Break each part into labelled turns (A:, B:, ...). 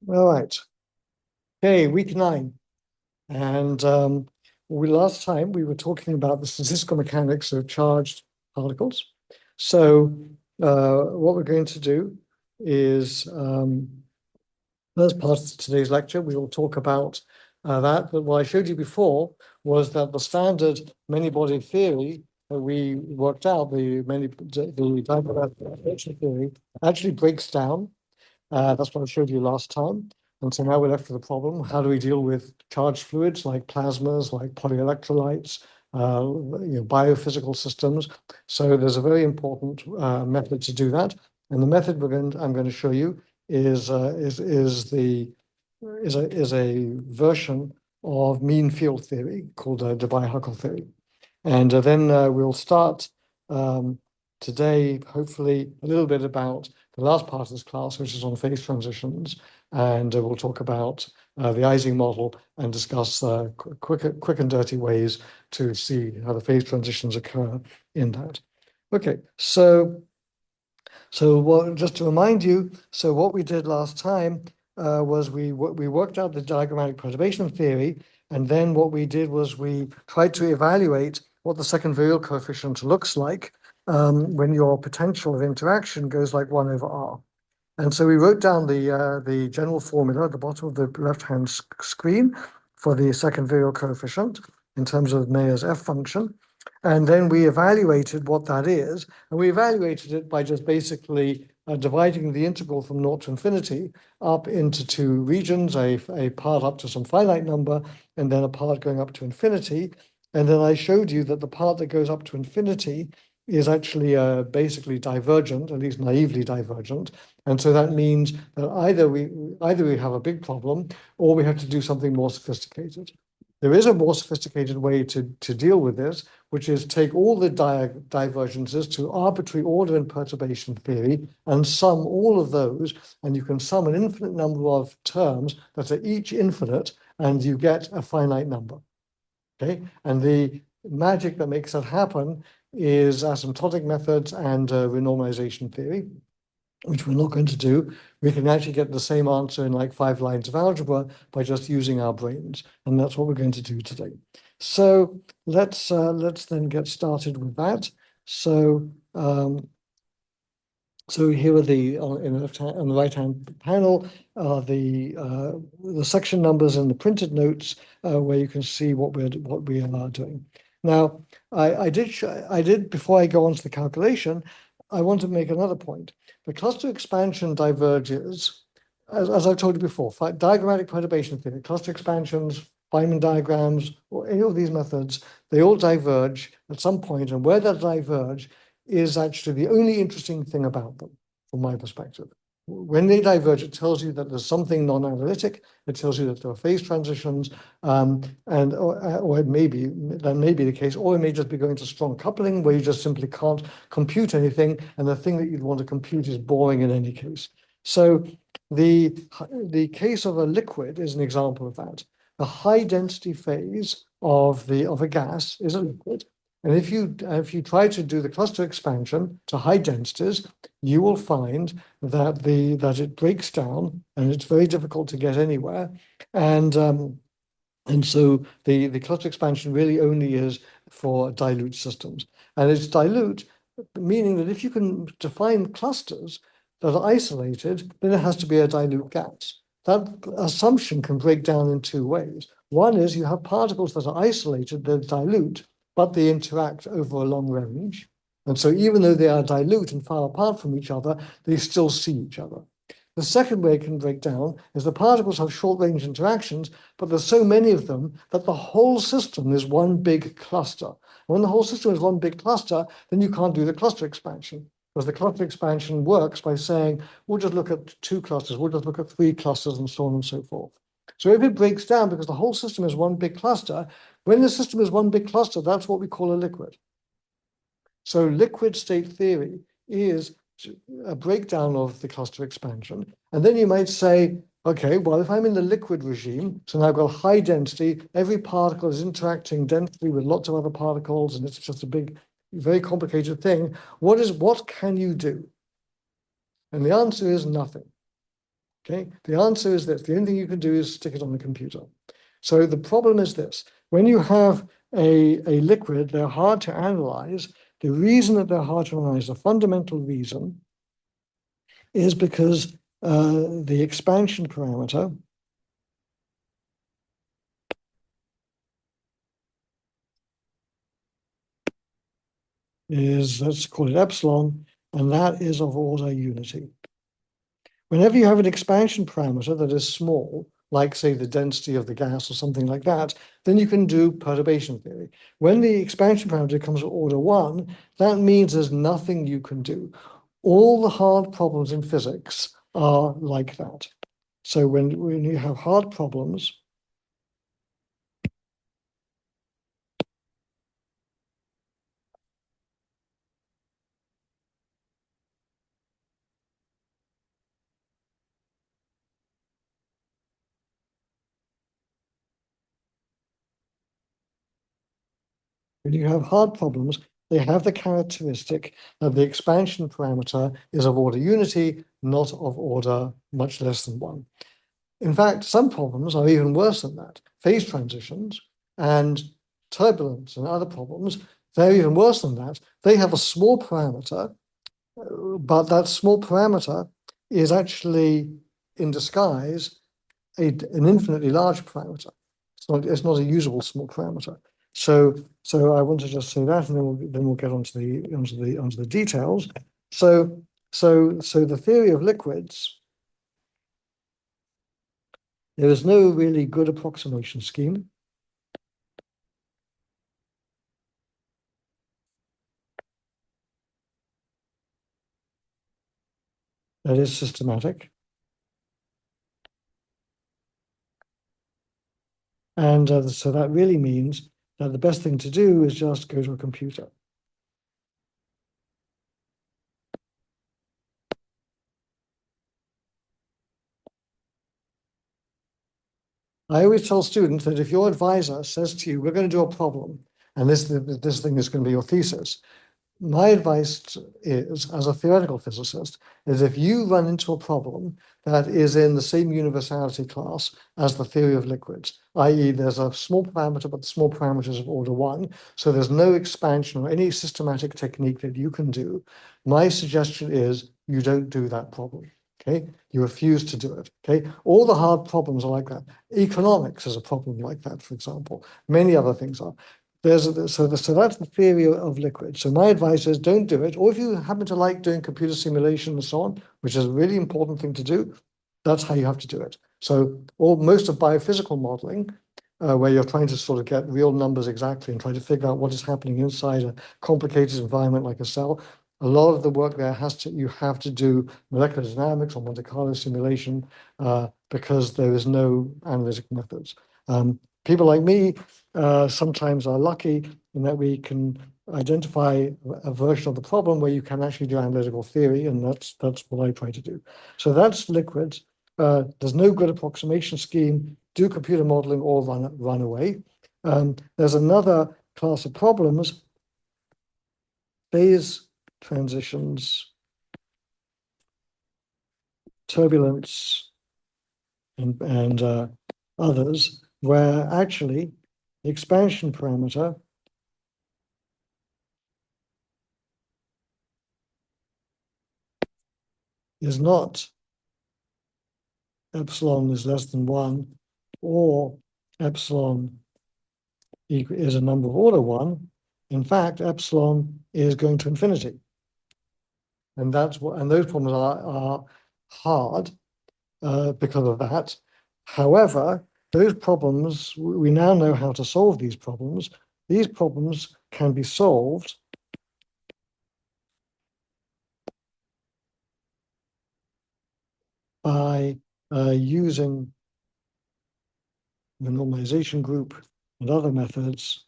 A: All right. Okay, week 9. And last time we were talking about the statistical mechanics of charged particles. So what we're going to do is, as part of today's lecture, we will talk about that. But what I showed you before was that the standard many-body theory that we worked out, the diagonal theory, actually breaks down. That's what I showed you last time. And so now we're left with a problem. How do we deal with charged fluids like plasmas, like polyelectrolytes, biophysical systems? So there's a very important method to do that. And the method I'm going to show you is a version of mean field theory called Debye-Huckel theory. And then we'll start today, hopefully, a little bit about the last part of this class, which is on phase transitions. And we'll talk about the Ising model and discuss quick and dirty ways to see how the phase transitions occur in that. Okay, so just to remind you, so what we did last time was we worked out the diagrammatic perturbation theory, and then what we did was we tried to evaluate what the second virial coefficient looks like when your potential of interaction goes like 1 over r. And so we wrote down the general formula at the bottom of the left-hand screen for the second virial coefficient in terms of Mayer's F function. And then we evaluated what that is. And we evaluated it by just basically dividing the integral from 0 to infinity up into two regions, a part up to some finite number, and then a part going up to infinity. And then I showed you that the part that goes up to infinity is actually basically divergent, at least naively divergent. And so that means that either we have a big problem or we have to do something more sophisticated. There is a more sophisticated way to deal with this, which is take all the divergences to arbitrary order and perturbation theory and sum all of those, and you can sum an infinite number of terms that are each infinite, and you get a finite number. Okay, and the magic that makes that happen is asymptotic methods and renormalization theory, which we're not going to do. We can actually get the same answer in like 5 lines of algebra by just using our brains, and that's what we're going to do today. So let's then get started with that. So here are in the left hand, on the right hand panel are the section numbers and the printed notes where you can see what we are doing. Now, I did before I go on to the calculation, I want to make another point. The cluster expansion diverges, as I've told you before, diagrammatic perturbation theory, cluster expansions, Feynman diagrams, or any of these methods, they all diverge at some point, and where they diverge is actually the only interesting thing about them, from my perspective. When they diverge, it tells you that there's something non-analytic. It tells you that there are phase transitions, or it may be that may be the case, or it may just be going to strong coupling where you just simply can't compute anything, and the thing that you'd want to compute is boring in any case. So the case of a liquid is an example of that. The high density phase of a gas is a liquid. And if you try to do the cluster expansion to high densities, you will find that it breaks down and it's very difficult to get anywhere. And so the cluster expansion really only is for dilute systems. And it's dilute, meaning that if you can define clusters that are isolated, then it has to be a dilute gas. That assumption can break down in 2 ways. One is you have particles that are isolated, they're dilute, but they interact over a long range. And so even though they are dilute and far apart from each other, they still see each other. The second way it can break down is the particles have short-range interactions, but there's so many of them that the whole system is one big cluster. When the whole system is one big cluster, then you can't do the cluster expansion, because the cluster expansion works by saying, we'll just look at 2 clusters, we'll just look at 3 clusters, and so on and so forth. So if it breaks down because the whole system is one big cluster, when the system is one big cluster, that's what we call a liquid. So liquid state theory is a breakdown of the cluster expansion. And then you might say, okay, well, if I'm in the liquid regime, so now I've got high density, every particle is interacting densely with lots of other particles, and it's just a big, very complicated thing. What can you do? And the answer is nothing. Okay, the answer is this. The only thing you can do is stick it on the computer. So the problem is this. When you have a liquid, they're hard to analyze. The reason that they're hard to analyze, the fundamental reason, is because the expansion parameter is, let's call it epsilon, and that is of order unity. Whenever you have an expansion parameter that is small, like say the density of the gas or something like that, then you can do perturbation theory. When the expansion parameter comes to order 1, that means there's nothing you can do. All the hard problems in physics are like that. So when you have hard problems, they have the characteristic that the expansion parameter is of order unity, not of order much less than 1. In fact, some problems are even worse than that. Phase transitions and turbulence and other problems, they're even worse than that. They have a small parameter, but that small parameter is actually in disguise an infinitely large parameter. It's not a usable small parameter. So I want to just say that, and then we'll get onto the details. So the theory of liquids, there is no really good approximation scheme. That is systematic. And so that really means that the best thing to do is just go to a computer. I always tell students that if your advisor says to you, we're going to do a problem, and this thing is going to be your thesis, my advice is, as a theoretical physicist, is if you run into a problem that is in the same universality class as the theory of liquids, i.e. there's a small parameter, but the small parameter is of order 1, so there's no expansion or any systematic technique that you can do, my suggestion is you don't do that problem. Okay, you refuse to do it. Okay, all the hard problems are like that. Economics is a problem like that, for example. Many other things are. So that's the theory of liquids. So my advice is don't do it. Or if you happen to like doing computer simulation and so on, which is a really important thing to do, that's how you have to do it. So most of biophysical modeling, where you're trying to sort of get real numbers exactly and try to figure out what is happening inside a complicated environment like a cell, a lot of the work there you have to do molecular dynamics or Monte Carlo simulation because there is no analytic methods. People like me sometimes are lucky in that we can identify a version of the problem where you can actually do analytical theory, and that's what I try to do. So that's liquids. There's no good approximation scheme. Do computer modeling or run away. There's another class of problems, phase transitions, turbulence, and others, where actually the expansion parameter is not epsilon is less than 1, or epsilon is a number of order 1. In fact, epsilon is going to infinity. And those problems are hard because of that. However, those problems, we now know how to solve these problems. These problems can be solved by using the normalization group and other methods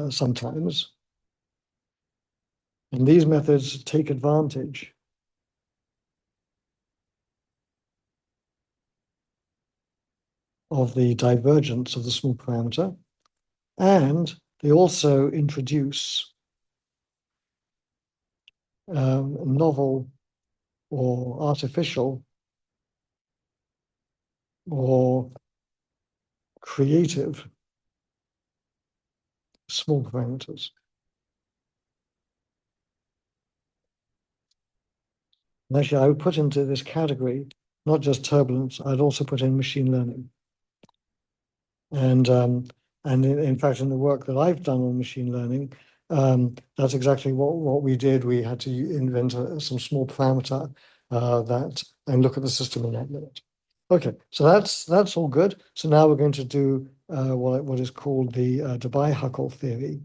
A: sometimes. And these methods take advantage of the divergence of the small parameter, and they also introduce novel or artificial or creative small parameters. And actually, I would put into this category not just turbulence, I'd also put in machine learning. And in fact, in the work that I've done on machine learning, that's exactly what we did. We had to invent some small parameter that and look at the system in that limit. Okay, so that's all good. So now we're going to do what is called the Debye-Huckel theory.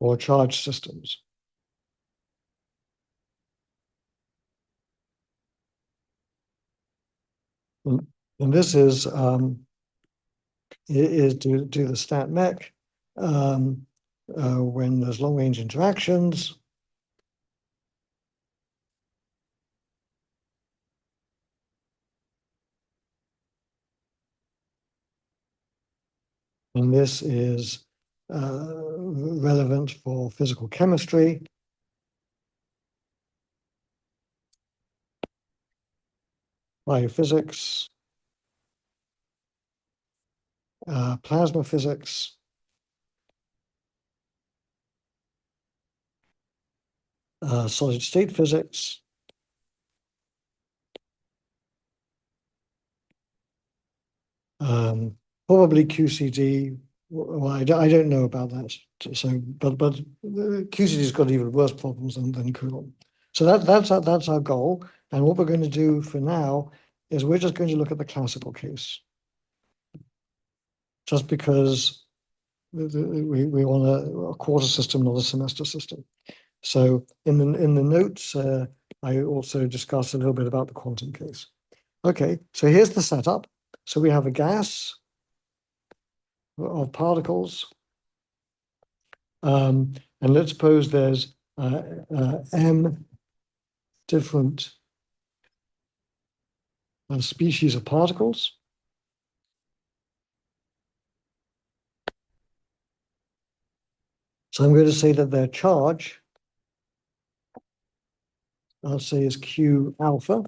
A: Or charge systems. And this is do the stat mech when there's long range interactions. And this is relevant for physical chemistry. Biophysics, plasma physics, solid state physics, probably QCD. Well, I don't know about that. So, but QCD's got even worse problems than Coulomb. So that's our goal. And what we're going to do for now is we're just going to look at the classical case, just because we want a quarter system, not a semester system. So in the notes, I also discussed a little bit about the quantum case. Okay, so here's the setup. So we have a gas of particles, and let's suppose there's m different species of particles. So I'm going to say that their charge, I'll say, is Q alpha,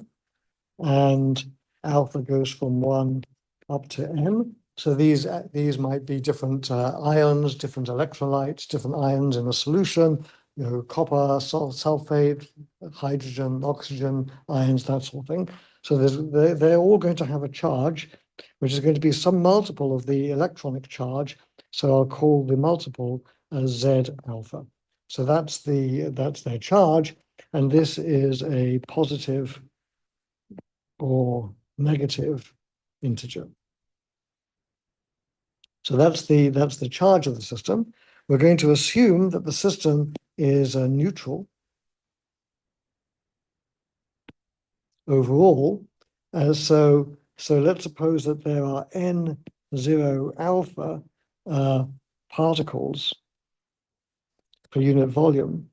A: and alpha goes from 1 up to m. So these might be different ions, different electrolytes, different ions in a solution, copper, sulfate, hydrogen, oxygen, ions, that sort of thing. So they're all going to have a charge, which is going to be some multiple of the electronic charge. So I'll call the multiple as Z alpha. So that's their charge, and this is a positive or negative integer. So that's the charge of the system. We're going to assume that the system is neutral overall. So let's suppose that there are n0 alpha particles per unit volume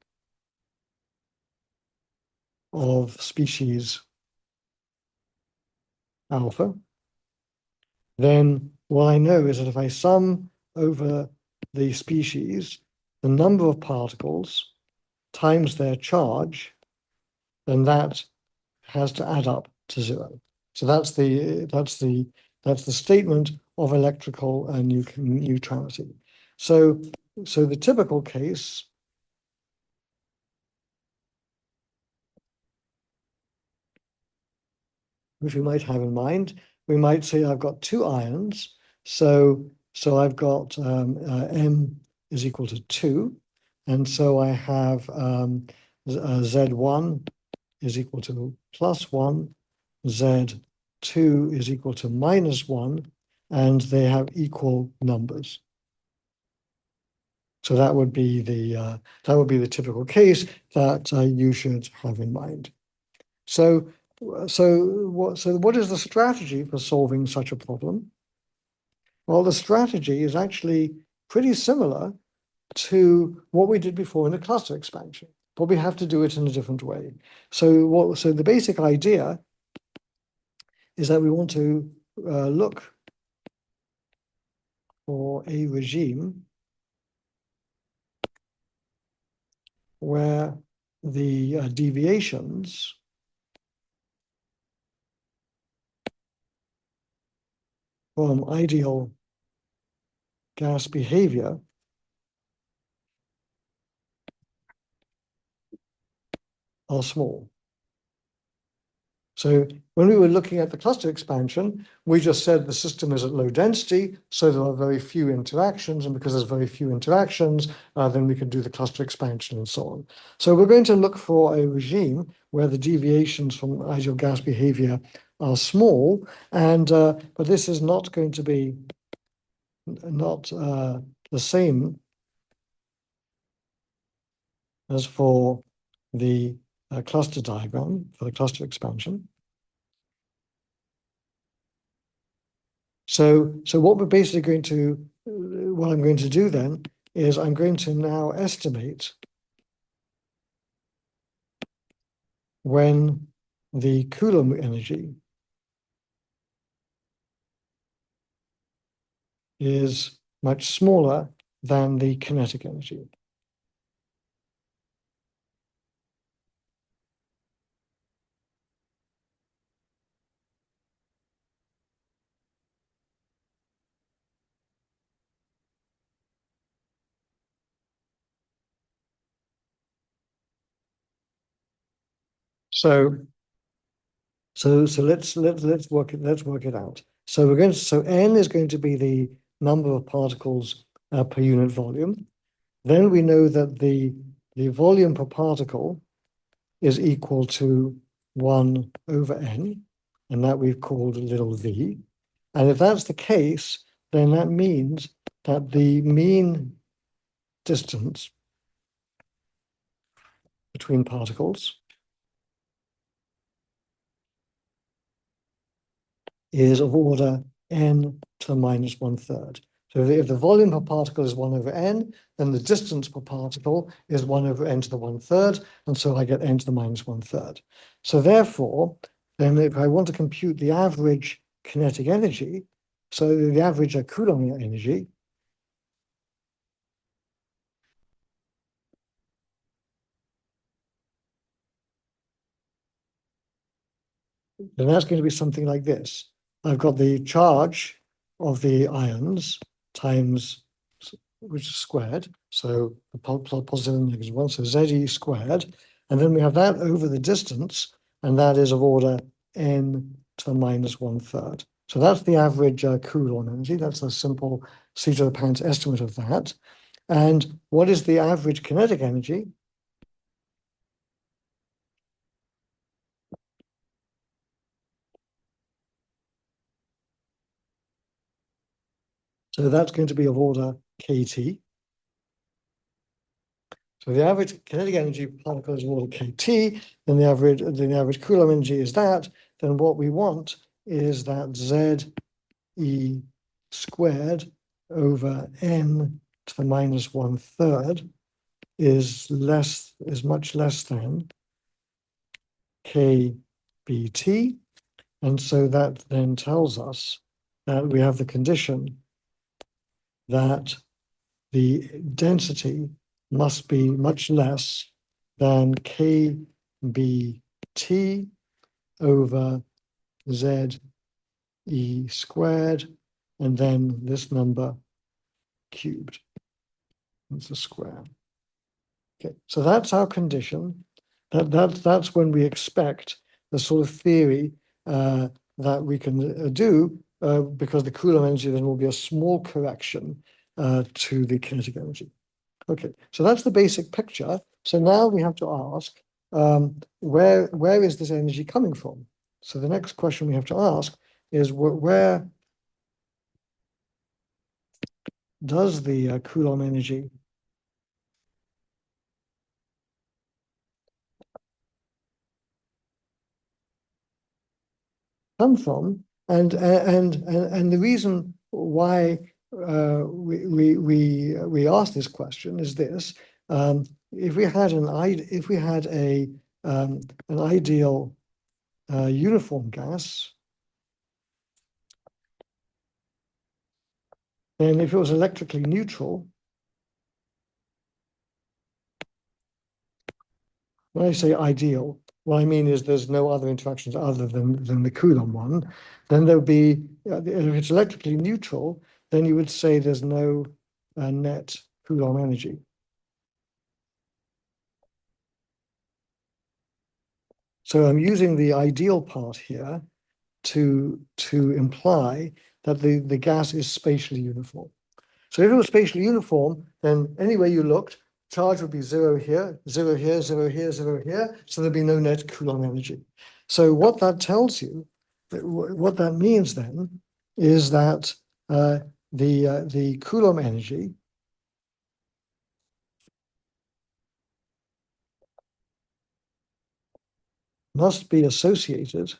A: of species alpha. Then what I know is that if I sum over the species, the number of particles times their charge, then that has to add up to 0. So that's the statement of electrical neutrality. So the typical case, which we might have in mind, we might say I've got two ions. So I've got m is equal to 2, and so I have Z1 is equal to +1, Z2 is equal to -1, and they have equal numbers. So that would be the typical case that you should have in mind. So what is the strategy for solving such a problem? Well, the strategy is actually pretty similar to what we did before in the cluster expansion, but we have to do it in a different way. So the basic idea is that we want to look for a regime where the deviations from ideal gas behavior are small. So when we were looking at the cluster expansion, we just said the system is at low density, so there are very few interactions, and because there's very few interactions, then we can do the cluster expansion and so on. So we're going to look for a regime where the deviations from ideal gas behavior are small, and but this is not going to be not the same as for the cluster diagram for the cluster expansion. So what we're basically going to, what I'm going to do then is I'm going to now estimate when the Coulomb energy is much smaller than the kinetic energy. So let's work it out. So n is going to be the number of particles per unit volume. Then we know that the volume per particle is equal to 1 over n, and that we've called little v. And if that's the case, then that means that the mean distance between particles is of order n to the minus 1/3. So if the volume per particle is 1 over n, then the distance per particle is 1 over n to the 1/3, and so I get n to the minus 1/3. So therefore, then if I want to compute the average kinetic energy, so the average Coulomb energy, then that's going to be something like this. I've got the charge of the ions times, which is squared, so the positive and negative one, so ZE squared, and then we have that over the distance, and that is of order n to the minus 1/3. So that's the average Coulomb energy. That's a simple c to the pound estimate of that. And what is the average kinetic energy? So that's going to be of order kT. So the average kinetic energy per particle is of order kT, then the average Coulomb energy is that. Then what we want is that ZE squared over n to the minus 1/3 is much less than kBT. And so that then tells us that we have the condition that the density must be much less than kBT over ZE squared, and then this number cubed. It's a square. Okay, so that's our condition. That's when we expect the sort of theory that we can do, because the Coulomb energy then will be a small correction to the kinetic energy. Okay, so that's the basic picture. So now we have to ask, where is this energy coming from? So the next question we have to ask is, where does the Coulomb energy come from? And the reason why we ask this question is this: if we had an ideal uniform gas, then if it was electrically neutral, when I say ideal, what I mean is there's no other interactions other than the Coulomb one, then there'll be, if it's electrically neutral, then you would say there's no net Coulomb energy. So I'm using the ideal part here to imply that the gas is spatially uniform. So if it was spatially uniform, then anywhere you looked, charge would be zero here, zero here, zero here, zero here. So there'd be no net Coulomb energy. So what that tells you, what that means then, is that the Coulomb energy must be associated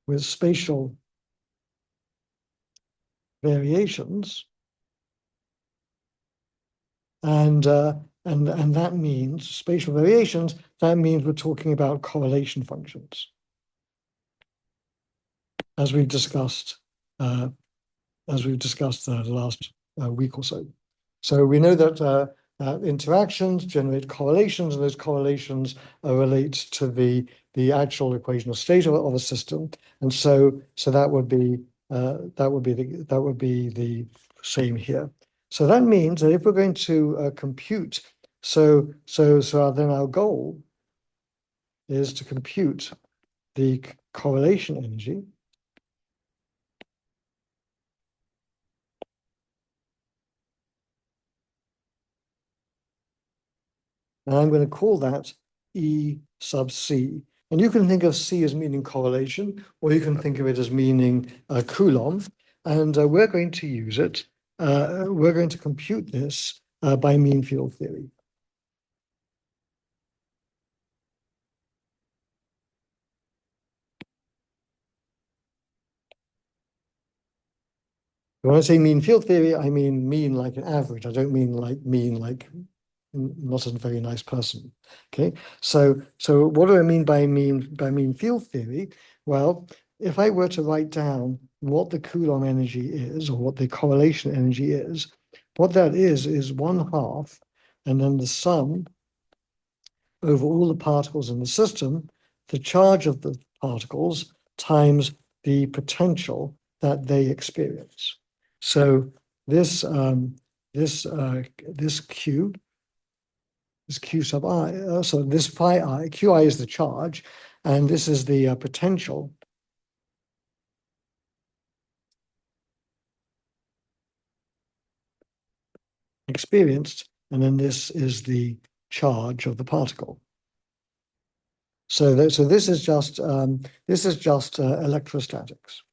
A: with spatial variations, and and that means spatial variations. That means we're talking about correlation functions, as we've discussed uh, the last week or so. So we know that interactions generate correlations, and those correlations relate to the actual equational state of a system, and so that would be the same here. So that means that if we're going to compute, then our goal is to compute the correlation energy. And I'm going to call that E sub C. And you can think of C as meaning correlation, or you can think of it as meaning Coulomb. And we're going to use it. We're going to compute this by mean field theory. When I say mean field theory, I mean mean like an average. I don't mean like not a very nice person. Okay, so what do I mean by mean field theory? Well, if I were to write down what the Coulomb energy is, or what the correlation energy is, what that is 1/2, and then the sum over all the particles in the system, the charge of the particles times the potential that they experience. So this this Q is Q sub I. So this phi I, Qi is the charge, and this is the potential experienced, and then this is the charge of the particle. So this is just electrostatics.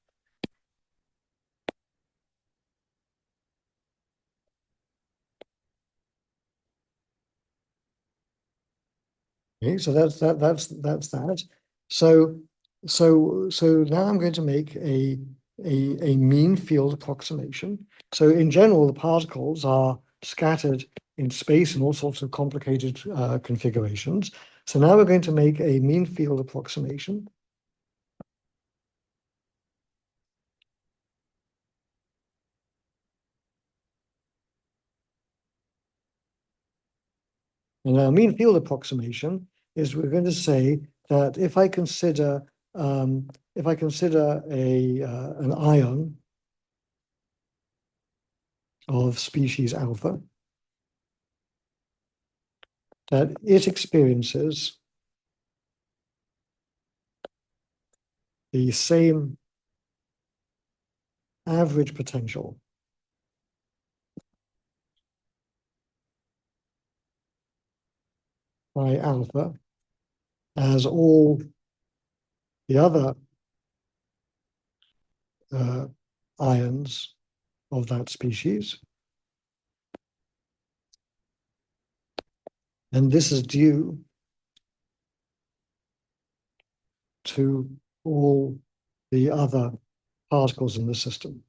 A: Okay, so that's that. So now I'm going to make a mean field approximation. So in general, the particles are scattered in space in all sorts of complicated configurations. So now we're going to make a mean field approximation. And our mean field approximation is we're going to say that if I consider a an ion of species alpha, that it experiences the same average potential by alpha as all the other ions of that species. And this is due to all the other particles in the system.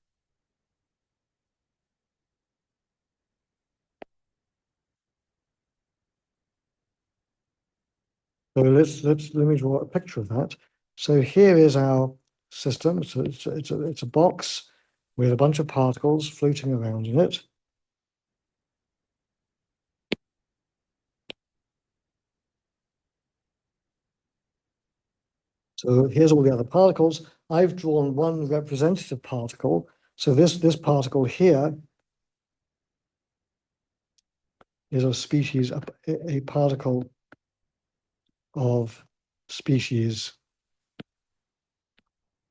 A: So let me draw a picture of that. So here is our system. It's a box with a bunch of particles floating around in it. So here's all the other particles. I've drawn one representative particle. So this particle here is of species, a particle of species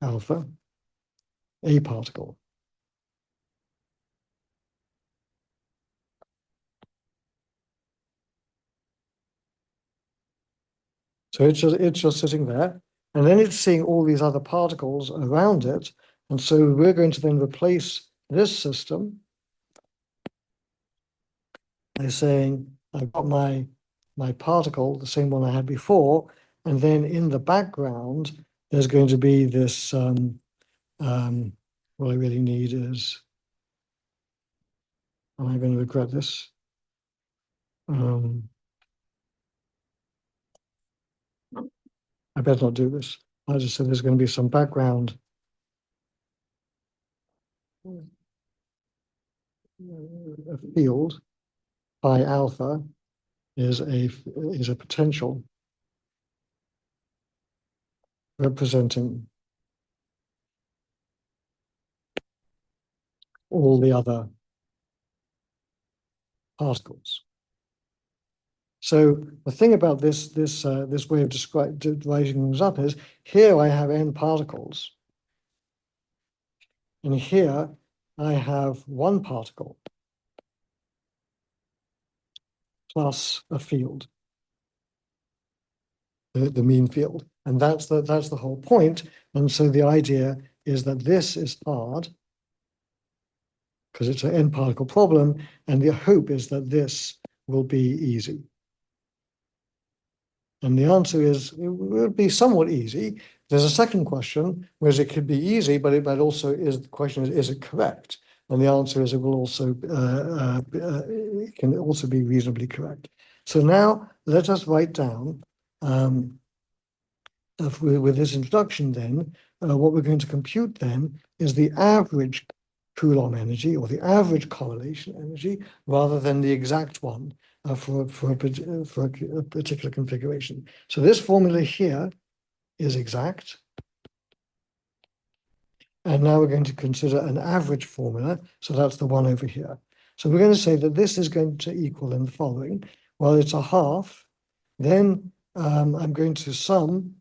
A: alpha, a particle. So it's just sitting there, and then it's seeing all these other particles around it. And so we're going to then replace this system by saying, I've got my particle, the same one I had before, and then in the background, there's going to be this, what I really need is, am I going to regret this? I better not do this. I just said there's going to be some background. A field phi alpha is a potential representing all the other particles. So the thing about this way of dividing things up is here I have n particles, and here I have one particle plus a field, the mean field, and that's the whole point. And so the idea is that this is hard because it's an n particle problem, and the hope is that this will be easy. And the answer is it would be somewhat easy. There's a second question, whereas it could be easy, but it also is the question is it correct? And the answer is it will also it can also be reasonably correct. So now let us write down with this introduction then, what we're going to compute then is the average Coulomb energy or the average correlation energy rather than the exact one for a particular configuration. So this formula here is exact. And now we're going to consider an average formula. So that's the one over here. So we're going to say that this is going to equal in the following. Well, it's a half. Then I'm going to sum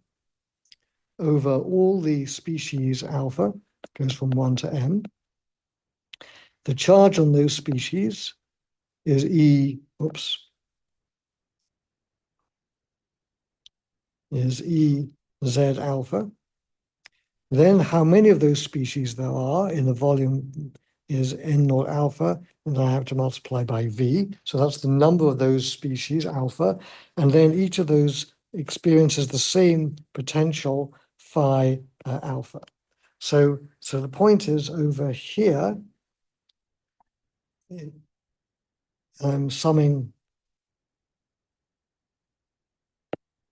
A: over all the species alpha, goes from 1 to m. The charge on those species is E z alpha. Then how many of those species there are in the volume is n naught alpha, and then I have to multiply by v. So that's the number of those species alpha. And then each of those experiences the same potential phi alpha. So the point is over here, I'm summing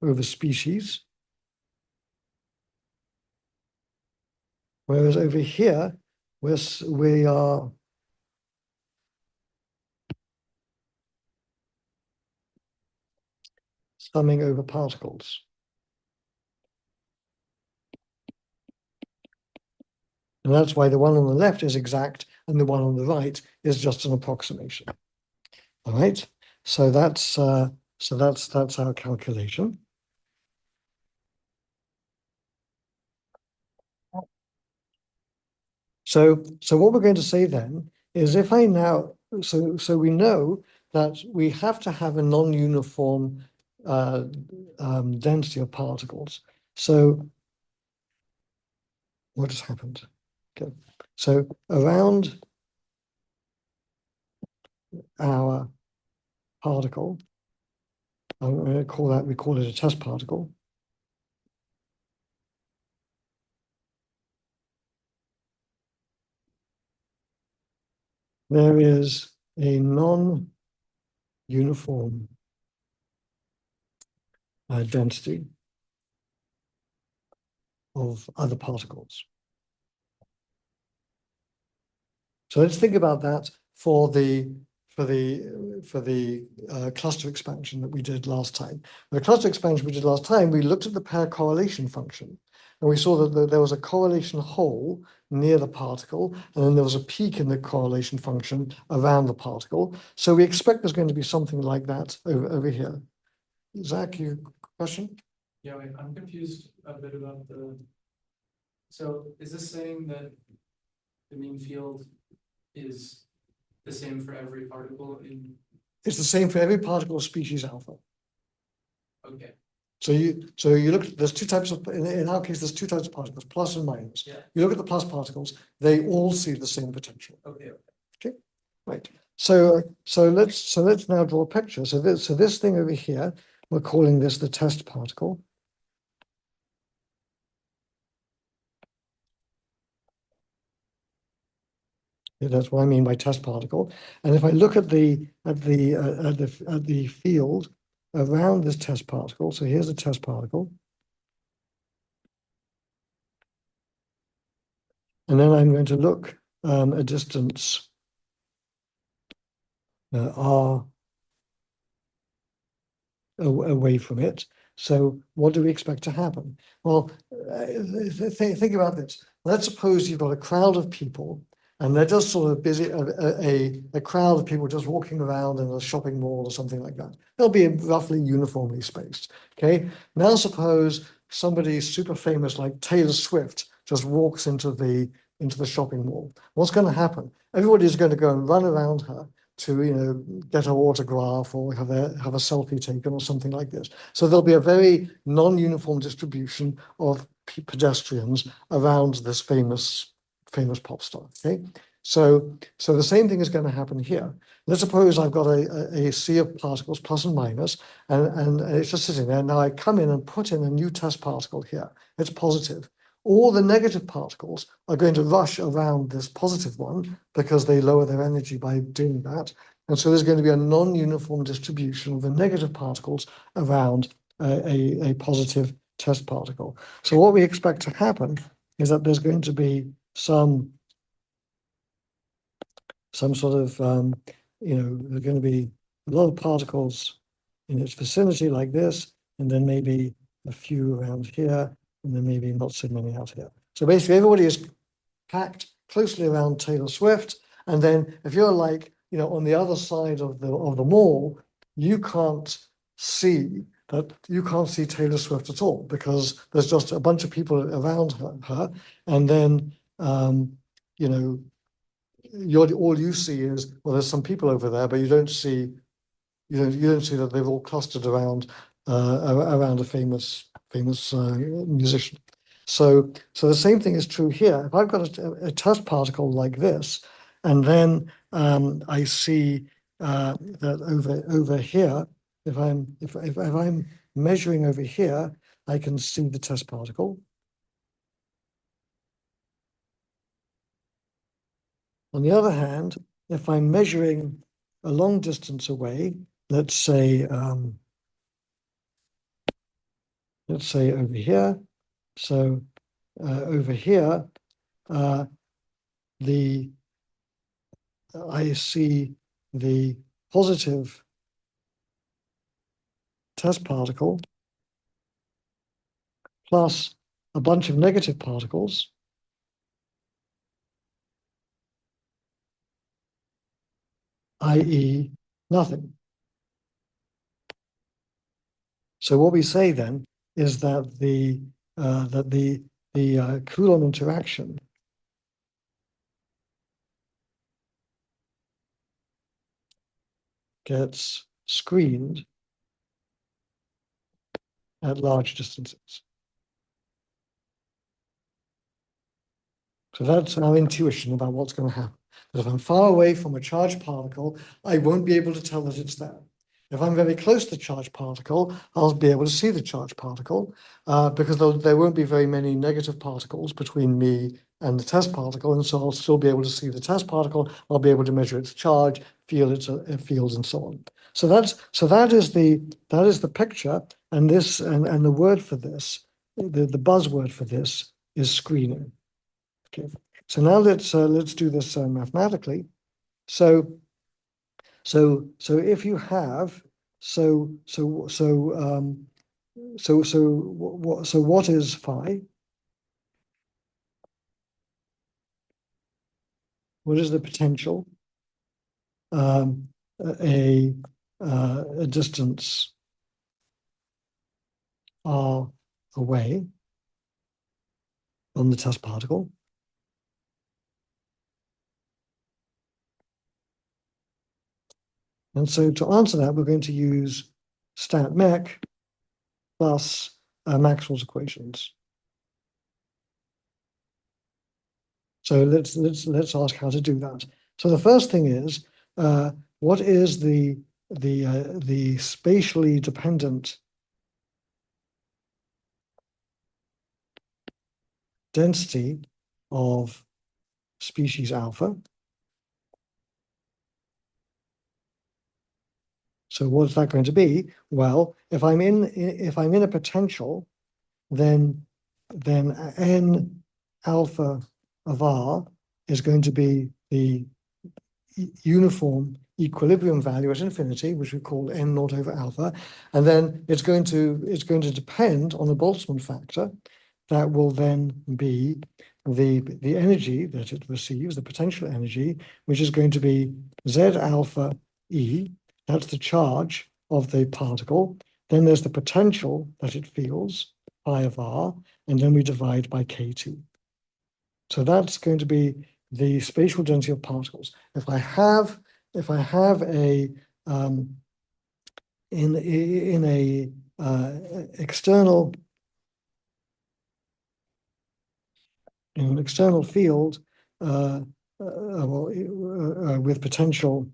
A: over species, whereas over here, we are summing over particles. And that's why the one on the left is exact and the one on the right is just an approximation. All right. So that's our calculation. So what we're going to say then is if I now so we know that we have to have a non-uniform density of particles. So what has happened? Okay. So around our particle, I'm going to call that, we call it a test particle. There is a non-uniform density of other particles. So let's think about that for the cluster expansion that we did last time. The cluster expansion we did last time, we looked at the pair correlation function, and we saw that there was a correlation hole near the particle, and then there was a peak in the correlation function around the particle. So we expect there's going to be something like that over here. Zach, your question?
B: Yeah, wait, I'm confused a bit about so is this saying that the mean field is the same for every particle in,
A: It's the same for every particle of species alpha.
B: okay,
A: So you look, there's two types of, in our case, there's two types of particles, plus and minus.
B: yeah,
A: You look at the plus particles, they all see the same potential.
B: okay,
A: Right. So let's now draw a picture. So this thing over here, we're calling this the test particle. Yeah, that's what I mean by test particle. And if I look at the field around this test particle, so here's a test particle. And then I'm going to look a distance r away from it. So what do we expect to happen? Well, think about this. Let's suppose you've got a crowd of people, and they're just sort of busy, a crowd of people just walking around in a shopping mall or something like that. They'll be roughly uniformly spaced. Okay. Now suppose somebody super famous like Taylor Swift just walks into the shopping mall. What's going to happen? Everybody's going to go and run around her to get her autograph or have a selfie taken or something like this. So there'll be a very non-uniform distribution of pedestrians around this famous pop star. Okay, so the same thing is going to happen here. Let's suppose I've got a sea of particles, plus and minus, and it's just sitting there. Now I come in and put in a new test particle here. It's positive. All the negative particles are going to rush around this positive one because they lower their energy by doing that. And so there's going to be a non-uniform distribution of the negative particles around a positive test particle. So what we expect to happen is that there's going to be some sort of, there's going to be a lot of particles in its vicinity like this, and then maybe a few around here, and then maybe not so many out here. So basically everybody is packed closely around Taylor Swift. And then if you're like, on the other side of the mall, you can't see Taylor Swift at all because there's just a bunch of people around her. And then, all you see is, well, there's some people over there, but you don't see that they've all clustered around a famous musician. So the same thing is true here. If I've got a test particle like this, and then I see that over here, if I'm measuring over here, I can see the test particle. On the other hand, if I'm measuring a long distance away, let's say over here. So over here, I see the positive test particle plus a bunch of negative particles, i.e. nothing. So what we say then is that the Coulomb interaction gets screened at large distances. So that's our intuition about what's going to happen. That if I'm far away from a charged particle, I won't be able to tell that it's there. If I'm very close to the charged particle, I'll be able to see the charged particle because there won't be very many negative particles between me and the test particle, and so I'll still be able to see the test particle. I'll be able to measure its charge, feel its fields, and so on. So that is the picture, and the word for this the buzzword for this is screening. Okay, so now let's do this mathematically. So if you have so what is phi? What is the potential? Um, a a distance r away on the test particle. And so to answer that, we're going to use stat mech plus Maxwell's equations. So let's ask how to do that. So the first thing is, what is the spatially dependent density of species alpha? So what's that going to be? Well, if I'm in a potential, then n alpha of r is going to be the uniform equilibrium value at infinity, which we call n naught over alpha, and then it's going to depend on the Boltzmann factor. That will then be the energy that it receives, the potential energy, which is going to be Z alpha E. That's the charge of the particle. Then there's the potential that it feels, pi of r, and then we divide by KT. So that's going to be the spatial density of particles. If I have a in a external in an external field with potential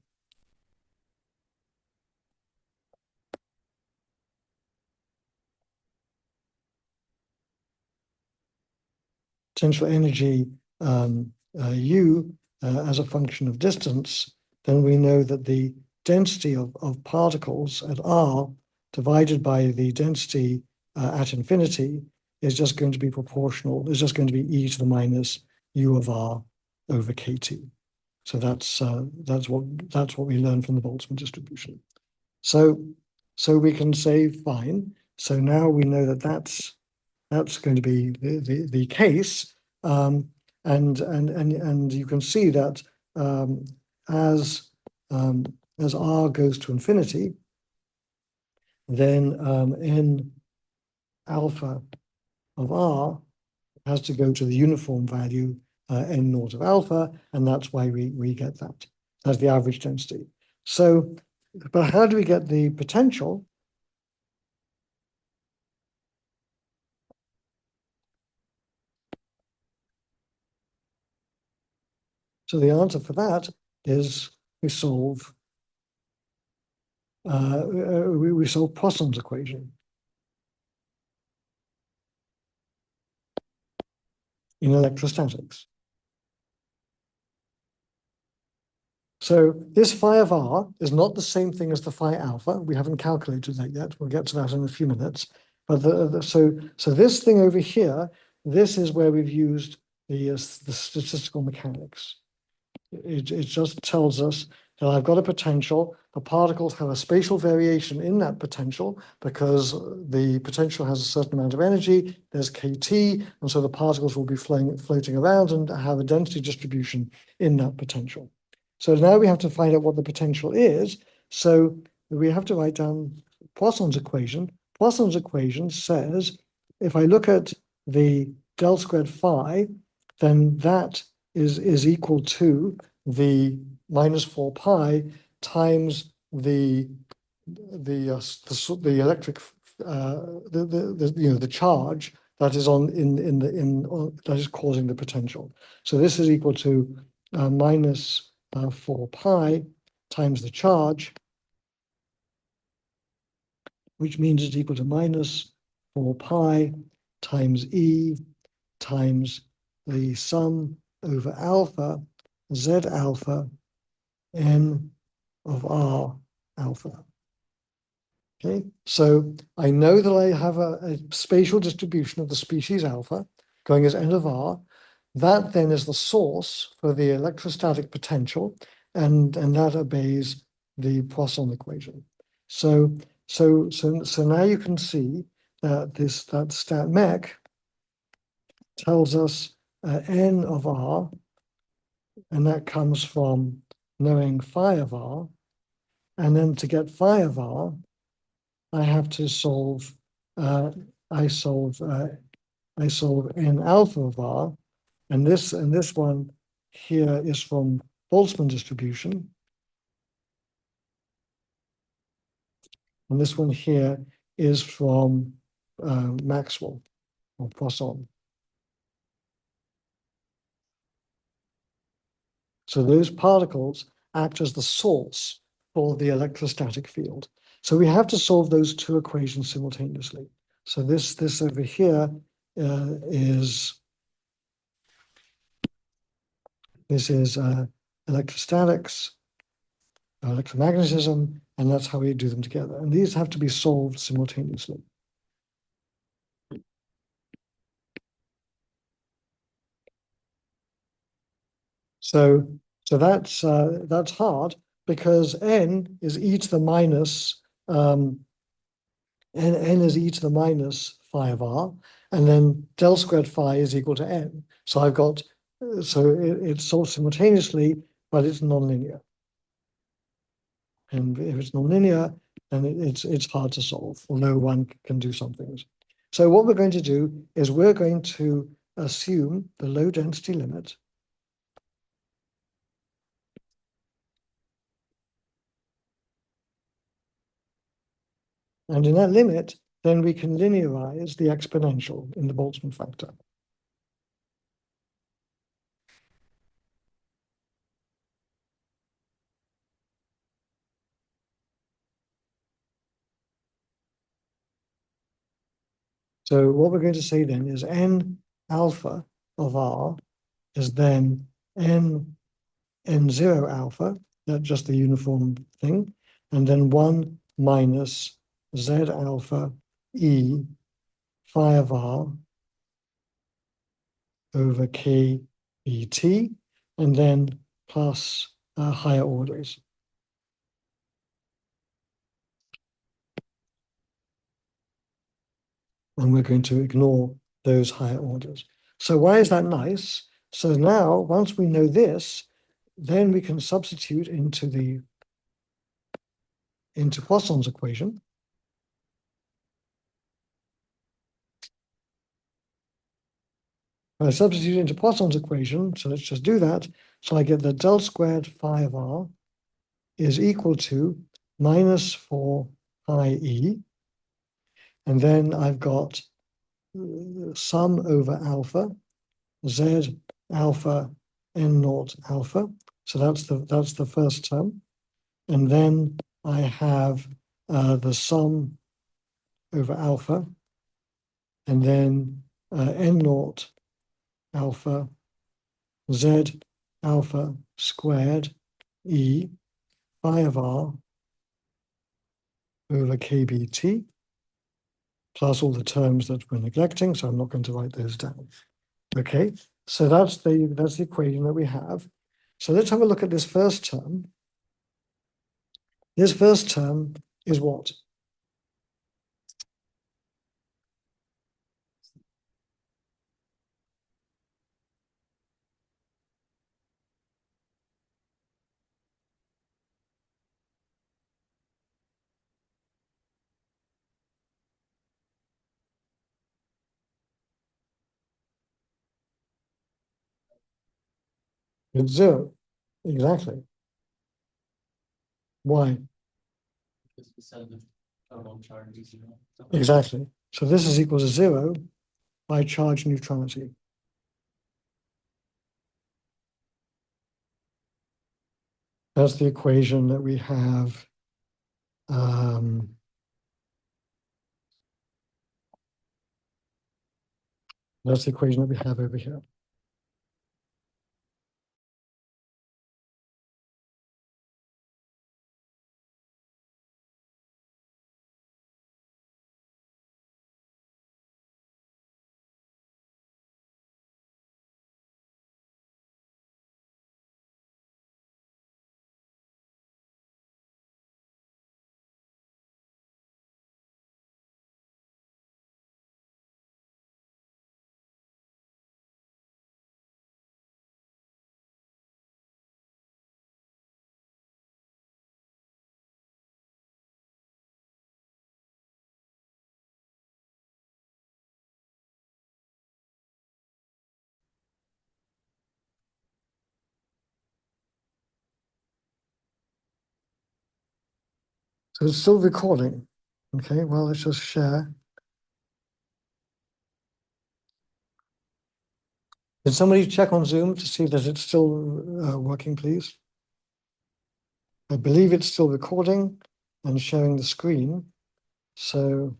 A: energy U as a function of distance, then we know that the density of particles at r divided by the density at infinity is just going to be proportional, is just going to be e to the minus u of r over kt. So that's what we learned from the Boltzmann distribution. So we can say fine. So now we know that that's going to be the case, and you can see that as r goes to infinity, then n alpha of r has to go to the uniform value n naught of alpha, and that's why we get that as the average density. So, but how do we get the potential? So the answer for that is we solve Poisson's equation in electrostatics. So this phi of r is not the same thing as the phi alpha. We haven't calculated that yet. We'll get to that in a few minutes. But so this thing over here, this is where we've used the statistical mechanics. It just tells us that I've got a potential. The particles have a spatial variation in that potential because the potential has a certain amount of energy. There's KT, and so the particles will be floating around and have a density distribution in that potential. So now we have to find out what the potential is. So we have to write down Poisson's equation. Poisson's equation says if I look at the del squared phi, then that is equal to the minus 4 pi times the electric the charge that is that is causing the potential. So this is equal to minus 4 pi times the charge, which means it's equal to minus 4 pi times E times the sum over alpha, Z alpha, N of R alpha. Okay, so I know that I have a spatial distribution of the species alpha going as n of r. That then is the source for the electrostatic potential, and that obeys the Poisson equation. So now you can see that that stat mech tells us n of r, and that comes from knowing phi of r, and then to get phi of r, I have to solve. I solve n alpha of r, and this one here is from Boltzmann distribution, and this one here is from Maxwell or Poisson. So those particles act as the source for the electrostatic field. So we have to solve those two equations simultaneously. So this over here is electrostatics, electromagnetism, and that's how we do them together. And these have to be solved simultaneously. So that's hard because n is e to the minus n is e to the minus phi of r, and then del squared phi is equal to n. So I've got it's solved simultaneously, but it's nonlinear. And if it's nonlinear, then it's hard to solve, although one can do some things. So what we're going to do is we're going to assume the low density limit. And in that limit, then we can linearize the exponential in the Boltzmann factor. So what we're going to say then is n alpha of r is then n0 alpha, that's just the uniform thing, and then 1 minus z alpha e phi of r over k bt, and then plus higher orders. And we're going to ignore those higher orders. So why is that nice? So now, once we know this, then we can substitute into Poisson's equation. I substitute into Poisson's equation, so let's just do that. So I get that del squared phi of r is equal to minus 4 pi e. And then I've got sum over alpha, z alpha n naught alpha. So that's the first term. And then I have the sum over alpha, and then n naught alpha z alpha squared e phi of r over kbt, plus all the terms that we're neglecting, so I'm not going to write those down. Okay, so that's the equation that we have. So let's have a look at this first term. This first term is what? It's zero. Exactly. Why?
B: Because we said the total charge is zero.
A: Exactly. So this is equal to zero by charge neutrality. That's the equation that we have. That's the equation that we have over here. So it's still recording. Okay, well, let's just share. Did somebody check on Zoom to see that it's still working, please? I believe it's still recording and showing the screen. So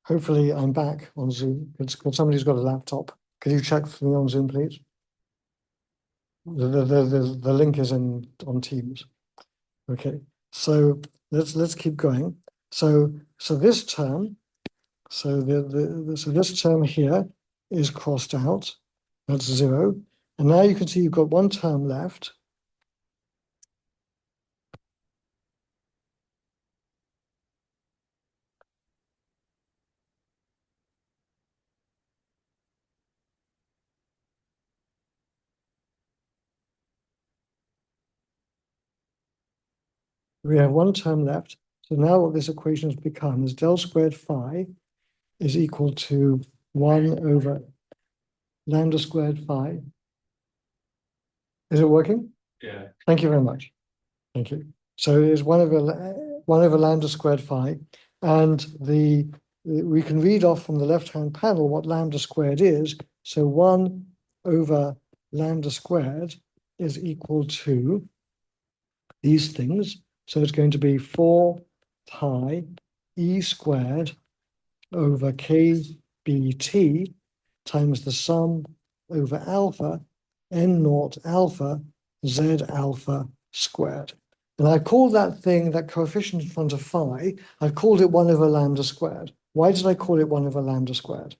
A: hopefully I'm back on Zoom. Somebody's got a laptop. Could you check for me on Zoom, please? The link is on Teams. Okay, so let's keep going. So this term, so this term here is crossed out. That's 0. And now you can see you've got one term left. We have one term left. So now what this equation has become is del squared phi is equal to 1 over lambda squared phi. Is it working?
B: Yeah.
A: Thank you very much. Thank you. So it is 1 over lambda squared phi. And we can read off from the left-hand panel what lambda squared is. So 1 over lambda squared is equal to these things. So it's going to be 4 pi e squared over kbt times the sum over alpha n naught alpha z alpha squared. And I called that thing, that coefficient in front of phi, I called it 1 over lambda squared. Why did I call it 1 over lambda squared?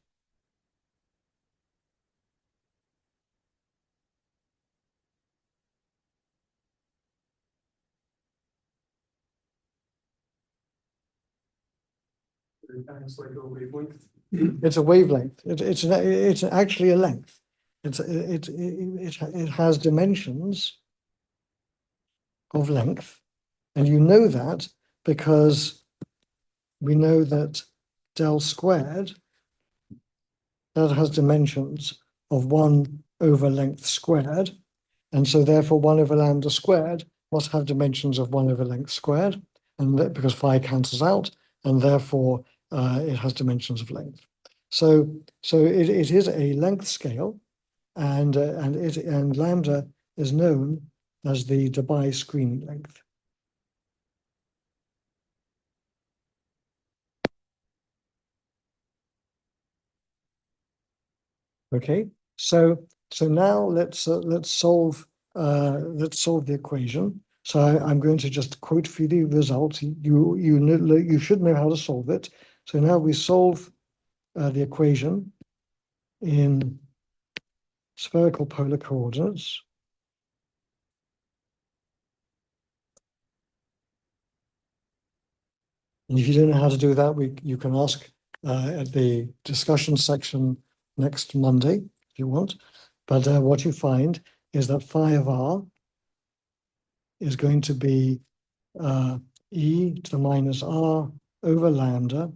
B: It's like a wavelength.
A: It's a wavelength. It's actually a length. It has dimensions of length, and you know that because we know that del squared, that has dimensions of 1 over length squared, and so therefore 1 over lambda squared must have dimensions of 1 over length squared, and that because phi cancels out, and therefore it has dimensions of length. So it is a length scale, and lambda is known as the Debye screening length. Okay, so now let's solve the equation. So I'm going to just quote for you the result. You should know how to solve it. So now we solve the equation in spherical polar coordinates. And if you don't know how to do that, you can ask at the discussion section next Monday if you want. But what you find is that phi of r is going to be e to the minus r over lambda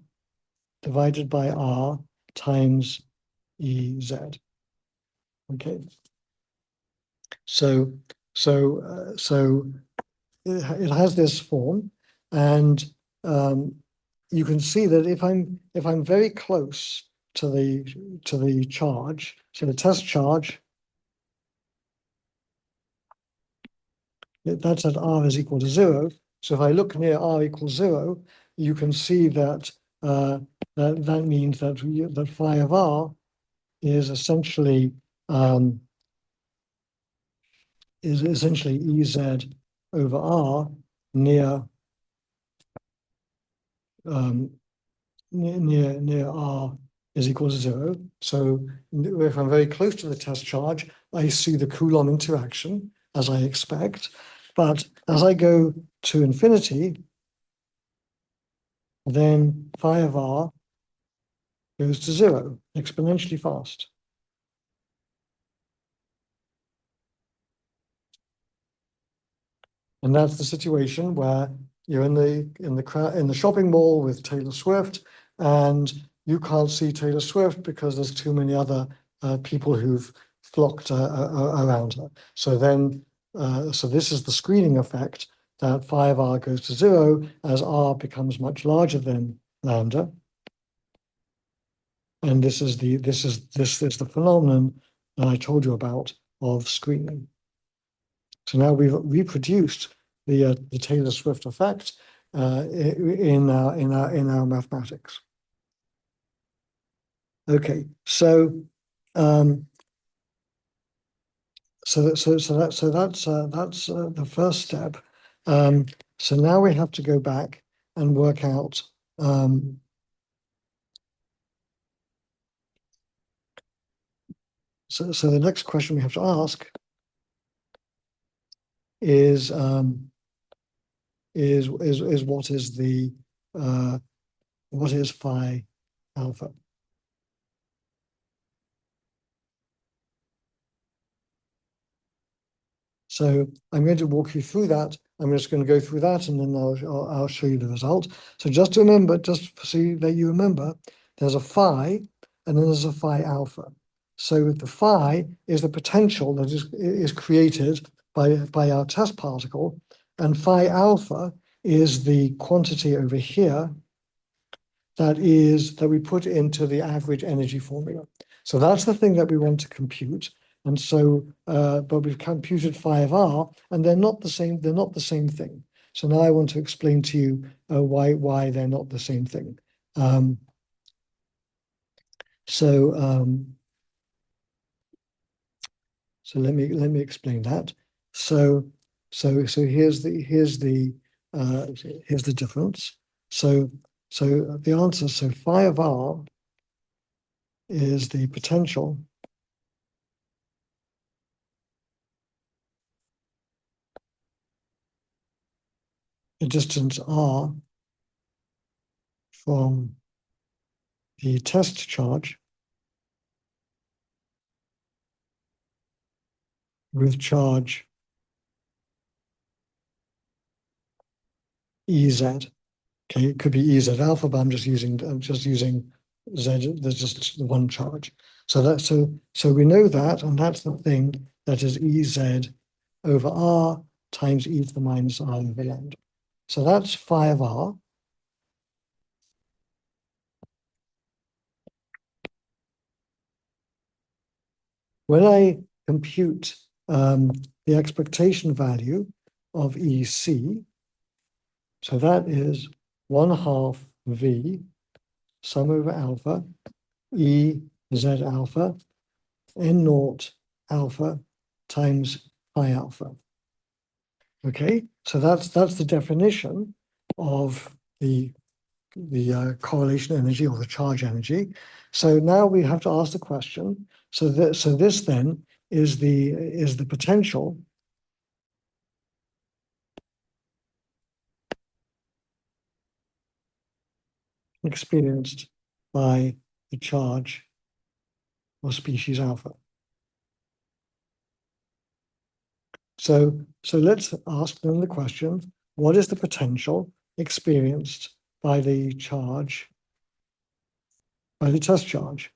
A: divided by r times ez. Okay. So it has this form, and you can see that if I'm very close to the charge, so the test charge, that's at r is equal to 0. So if I look near r equals 0, you can see that that means that phi of r is essentially Ez over r near near r is equal to 0. So if I'm very close to the test charge, I see the Coulomb interaction as I expect. But as I go to infinity, then phi of r goes to 0 exponentially fast. And that's the situation where you're in the shopping mall with Taylor Swift, and you can't see Taylor Swift because there's too many other people who've flocked around her. So then, so this is the screening effect. that phi of r goes to 0 as r becomes much larger than lambda. And this is the phenomenon that I told you about of screening. So now we've reproduced the Taylor-Swift effect in our mathematics. Okay, so that's the first step. So now we have to go back and work out so the next question we have to ask is what is phi alpha? So I'm going to walk you through that. I'm just going to go through that, and then I'll show you the result. So just to remember, just so that you remember, there's a phi, and then there's a phi alpha. So the phi is the potential that is created by our test particle, and phi alpha is the quantity over here that we put into the average energy formula. So that's the thing that we want to compute. And so, but we've computed phi of r, and they're not the same. They're not the same thing. So now I want to explain to you why they're not the same thing. So let me explain that. So here's the difference. So the answer. So phi of r is the potential a distance r from the test charge with charge Ez. Okay, it could be Ez alpha, but I'm just using Z. There's just the one charge. So we know that, and that's the thing that is Ez over r times e to the minus r over lambda. So that's phi of r. When I compute the expectation value of EC, so that is 1/2 V sum over alpha E Z alpha N naught alpha times phi alpha. Okay, so that's the definition of the correlation energy or the charge energy. So now we have to ask the question. So this then is the potential experienced by the charge of species alpha. So let's ask them the question: what is the potential experienced by the charge, by the test charge?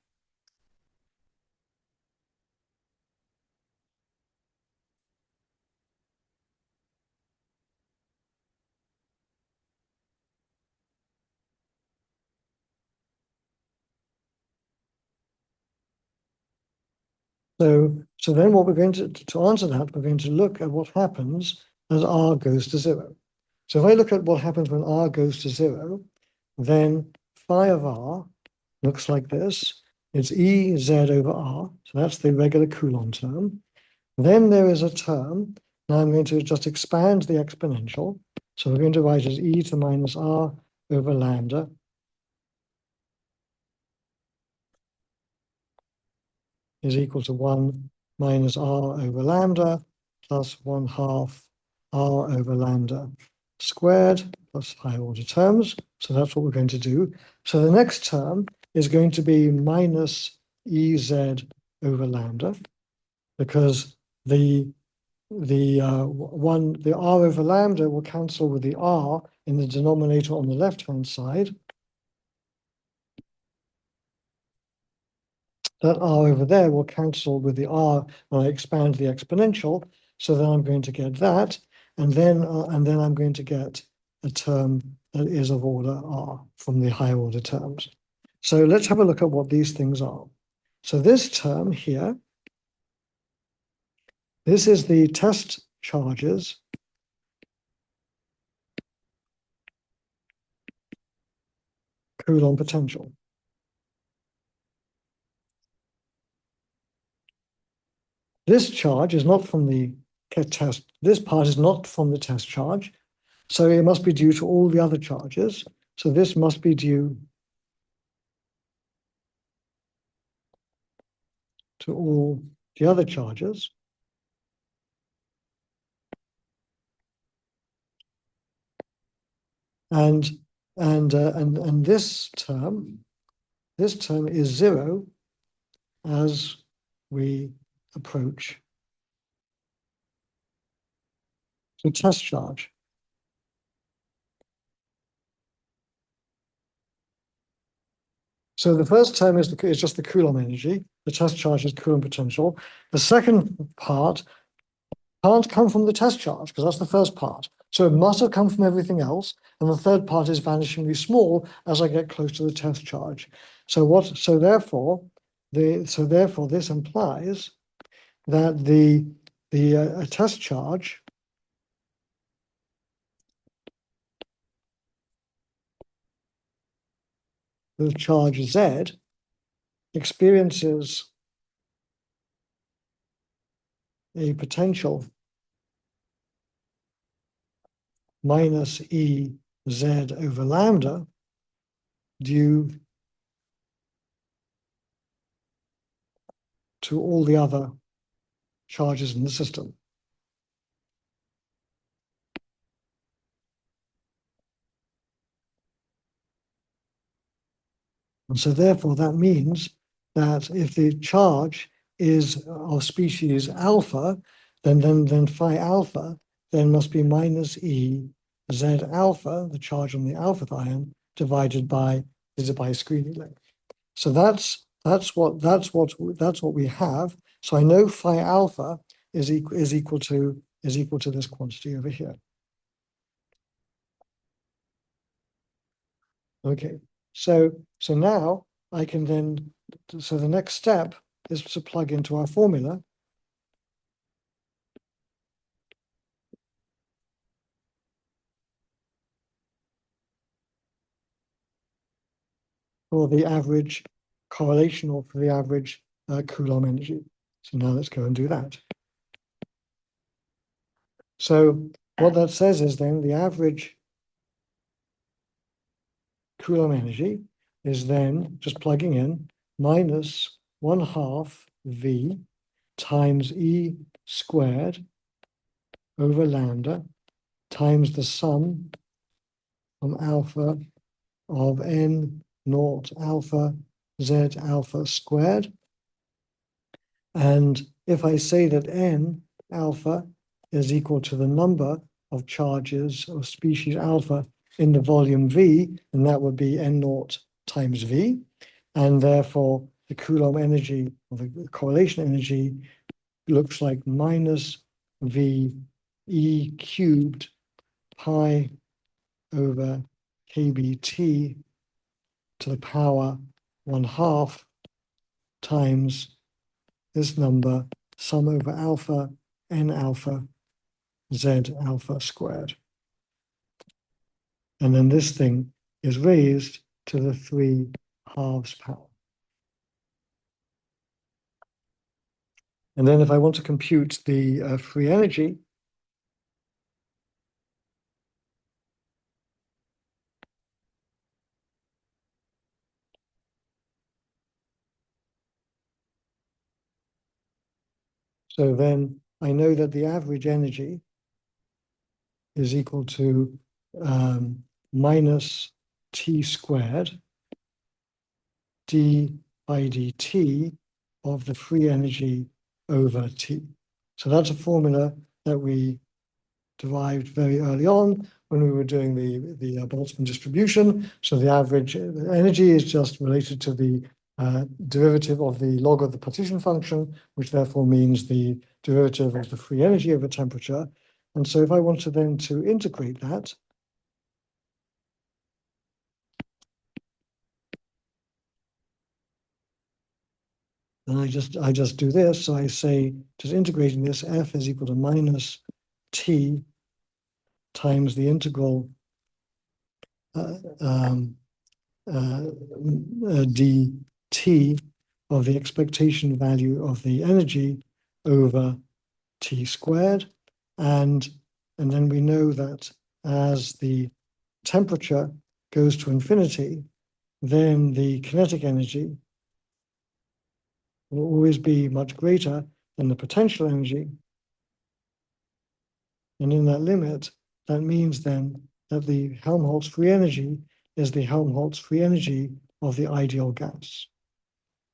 A: So then what we're going to answer that, we're going to look at what happens as r goes to 0. So if I look at what happens when r goes to 0, then phi of r looks like this. It's Ez over r, so that's the regular Coulomb term. Then there is a term. Now I'm going to just expand the exponential. So we're going to write as e to the minus r over lambda is equal to 1 minus r over lambda plus 1/2 r over lambda squared plus higher order terms. So that's what we're going to do. So the next term is going to be minus Ez over lambda, because the r over lambda will cancel with the r in the denominator on the left-hand side. That r over there will cancel with the r when I expand the exponential. So then I'm going to get that. and then I'm going to get a term that is of order R from the higher order terms. So let's have a look at what these things are. So this term here, this is the test charges Coulomb potential. This charge is not from the test, this part is not from the test charge, so it must be due to all the other charges. So this must be due to all the other charges. And this term is zero as we approach the test charge. So the first term is just the Coulomb energy. The test charge is Coulomb potential. The second part can't come from the test charge because that's the first part. So it must have come from everything else. And the third part is vanishingly small as I get close to the test charge. So therefore this implies that the test charge the charge Z experiences a potential minus Ez over lambda due to all the other charges in the system. And so therefore that means that if the charge is of species alpha, then phi alpha then must be minus E Z alpha, the charge on the alpha ion, divided by the Debye screening length. So that's what we have. So I know phi alpha is equal to this quantity over here. Okay, so now I can then, so the next step is to plug into our formula. For the average correlation or for the average Coulomb energy. So now let's go and do that. So what that says is then the average Coulomb energy is then just plugging in minus 1/2 V times E squared over lambda times the sum from alpha of N naught alpha Z alpha squared. And if I say that N alpha is equal to the number of charges of species alpha in the volume V, then that would be N naught times V. And therefore the Coulomb energy, or the correlation energy, looks like minus V E cubed pi over KBT to the power 1/2 times this number, sum over alpha, N alpha, Z alpha squared. And then this thing is raised to the 3/2 power. And then if I want to compute the free energy, so then I know that the average energy is equal to minus T squared d by dt of the free energy over T. So that's a formula that we derived very early on when we were doing the Boltzmann distribution. So the average energy is just related to the derivative of the log of the partition function, which therefore means the derivative of the free energy over temperature. And so if I want to then to integrate that, then I just do this. So I say, just integrating this, f is equal to minus t times the integral um, dt of the expectation value of the energy over t squared. And then we know that as the temperature goes to infinity, then the kinetic energy will always be much greater than the potential energy. And in that limit, that means then that the Helmholtz free energy is the Helmholtz free energy of the ideal gas.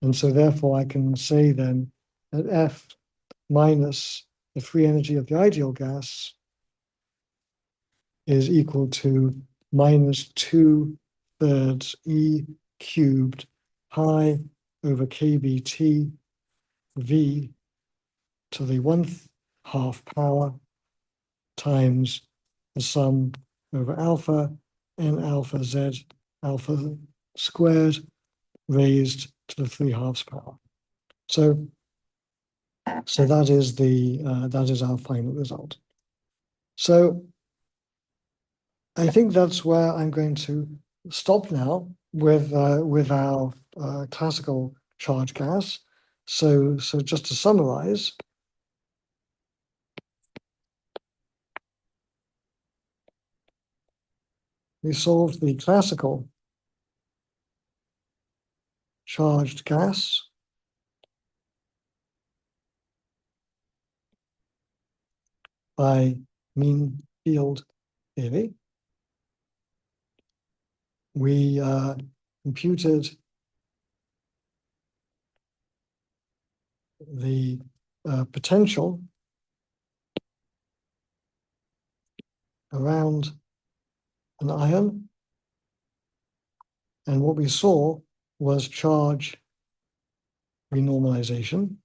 A: And so therefore I can say then that F minus the free energy of the ideal gas is equal to minus 2/3 E cubed pi over kBT V to the 1/2 power times the sum over alpha n alpha z alpha squared raised to the 3/2 power. So that is our final result. So I think that's where I'm going to stop now with our classical charge gas. So just to summarize, we solved the classical charged gas by mean field theory. We computed the potential around an ion, and what we saw was charge renormalization,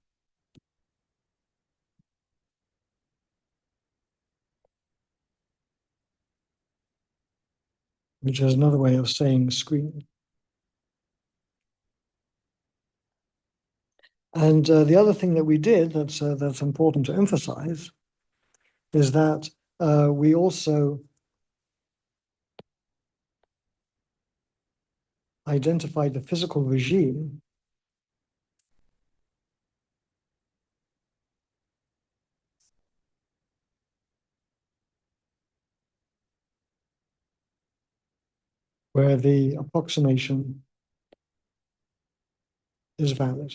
A: which is another way of saying screening. And the other thing that we did that's important to emphasize is that we also identified the physical regime where the approximation is valid.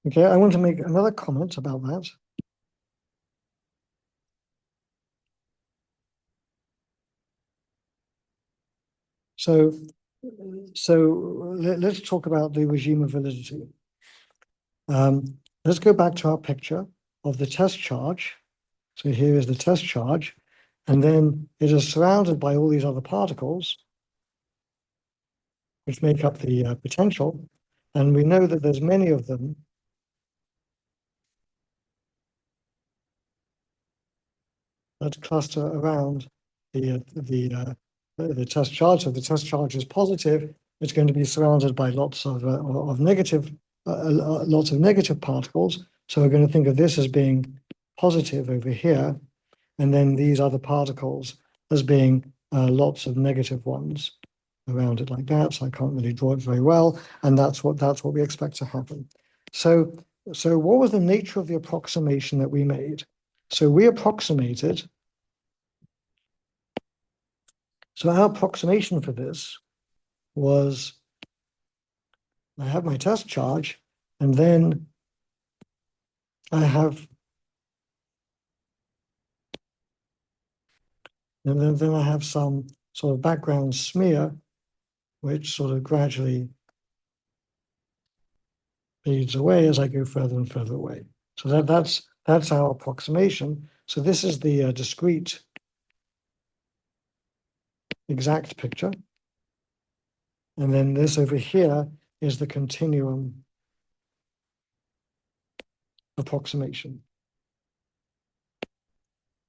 A: Okay, I want to make another comment about that. So let's talk about the regime of validity. Let's go back to our picture of the test charge. So here is the test charge, and then it is surrounded by all these other particles, which make up the potential. And we know that there's many of them that cluster around the test charge. So the test charge is positive, it's going to be surrounded by lots of negative particles. So we're going to think of this as being positive over here, and then these other particles as being lots of negative ones around it like that. So I can't really draw it very well, and that's what we expect to happen. So what was the nature of the approximation that we made? So we approximated. So our approximation for this was, I have my test charge, and then I have, and then I have some sort of background smear, which sort of gradually fades away as I go further and further away. So that's our approximation. So this is the discrete exact picture. And then this over here is the continuum approximation.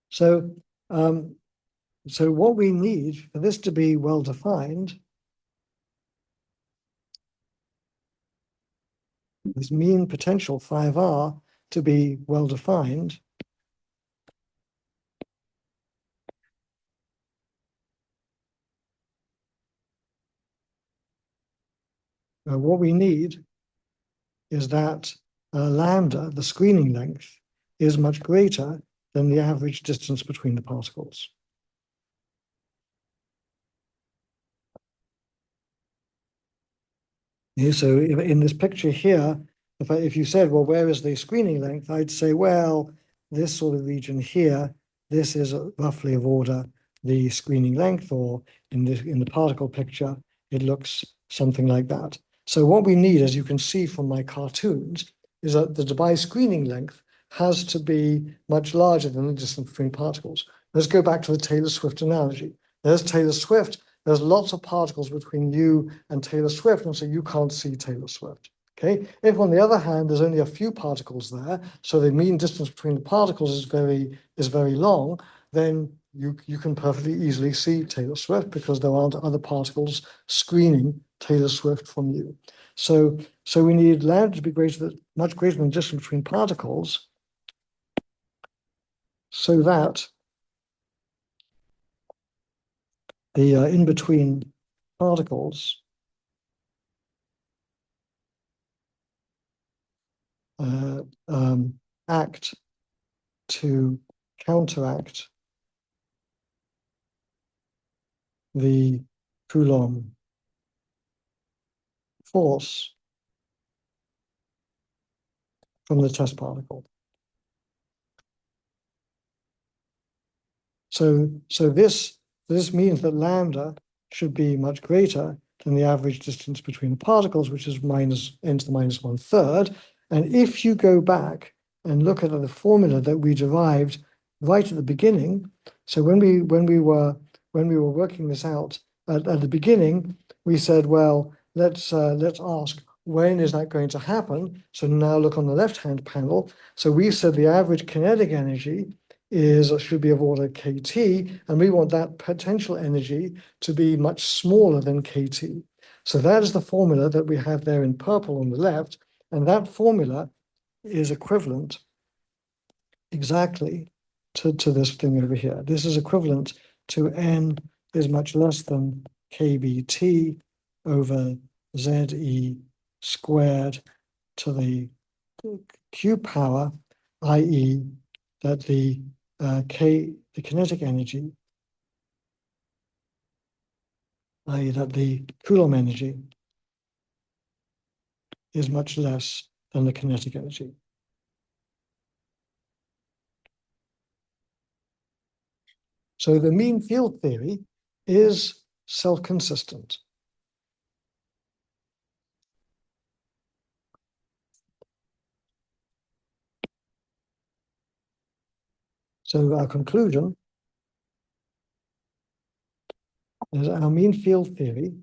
A: So, so what we need for this to be well defined, this mean potential 5R to be well defined, what we need is that lambda, the screening length, is much greater than the average distance between the particles. Yeah, so in this picture here, if you said, well, where is the screening length? I'd say, well, this sort of region here, this is roughly of order the screening length, or in the particle picture, it looks something like that. So what we need, as you can see from my cartoons, is that the Debye screening length has to be much larger than the distance between particles. Let's go back to the Taylor-Swift analogy. There's Taylor Swift. There's lots of particles between you and Taylor Swift, and so you can't see Taylor Swift. Okay. If on the other hand, there's only a few particles there, so the mean distance between the particles is very long, then you can perfectly easily see Taylor Swift because there aren't other particles screening Taylor Swift from you. So we need lambda to be much greater than the distance between particles, so that the in between particles act to counteract the Coulomb force from the test particle. So this means that lambda should be much greater than the average distance between the particles, which is minus n to the minus 1/3. And if you go back and look at the formula that we derived right at the beginning, so when we were working this out at the beginning, we said, well, let's ask, when is that going to happen? So now look on the left-hand panel. So we said the average kinetic energy should be of order kT, and we want that potential energy to be much smaller than kT. So that is the formula that we have there in purple on the left, and that formula is equivalent exactly to this thing over here. This is equivalent to n is much less than kBt over Ze squared to the q power, i.e. that the kinetic energy, i.e. that the Coulomb energy is much less than the kinetic energy. So the mean field theory is self-consistent. So our conclusion is our mean field theory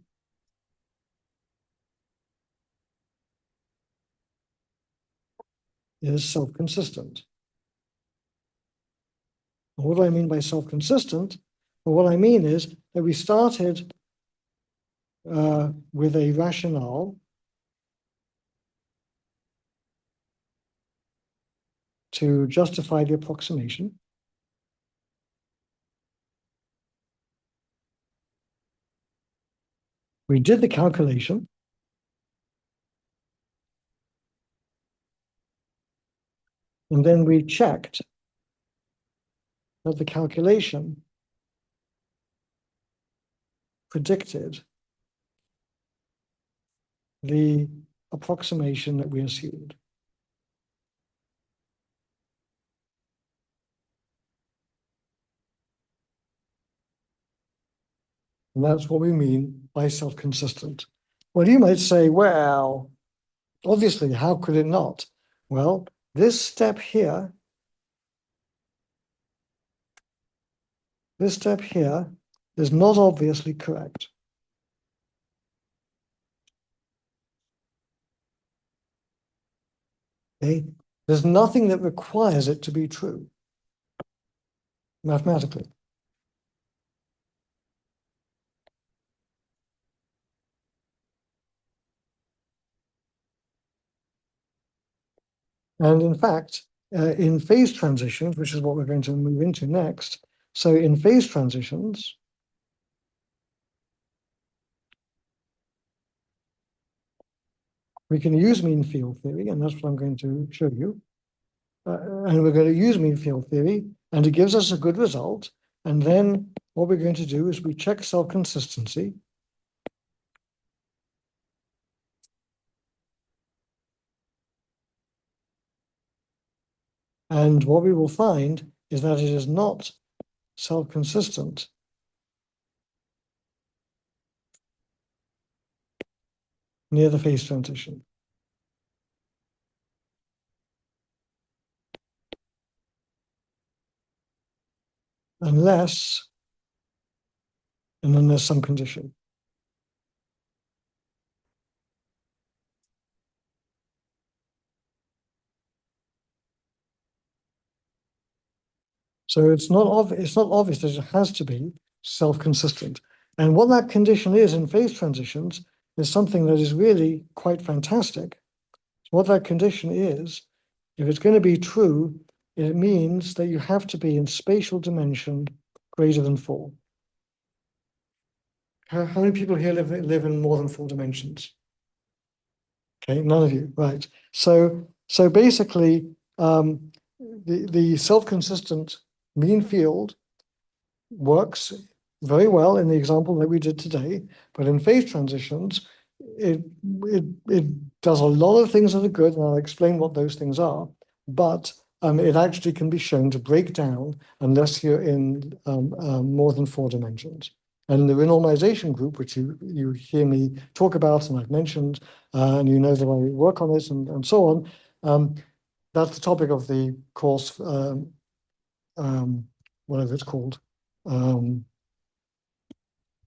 A: is self-consistent. What do I mean by self-consistent? Well, what I mean is that we started with a rationale to justify the approximation. We did the calculation. And then we checked that the calculation predicted the approximation that we assumed. And that's what we mean by self-consistent. Well, you might say, well, Obviously, how could it not? Well, this step here is not obviously correct. Okay? There's nothing that requires it to be true mathematically. And in fact, in phase transitions, which is what we're going to move into next, so in phase transitions, we can use mean field theory, and that's what I'm going to show you. And we're going to use mean field theory, and it gives us a good result. And then what we're going to do is we check self-consistency. And what we will find is that it is not self-consistent near the phase transition. Unless, and then there's some condition. So it's not obvious that it has to be self-consistent. And what that condition is in phase transitions is something that is really quite fantastic. What that condition is, if it's going to be true, it means that you have to be in spatial dimension greater than 4. How many people here live in more than 4 dimensions? Okay, none of you, right. So basically, the self-consistent mean field works very well in the example that we did today, but in phase transitions, it does a lot of things that are good, and I'll explain what those things are, but it actually can be shown to break down unless you're in more than 4 dimensions. And the renormalization group, which you hear me talk about, and I've mentioned, and you know that I work on this and so on, that's the topic of the course, whatever it's called.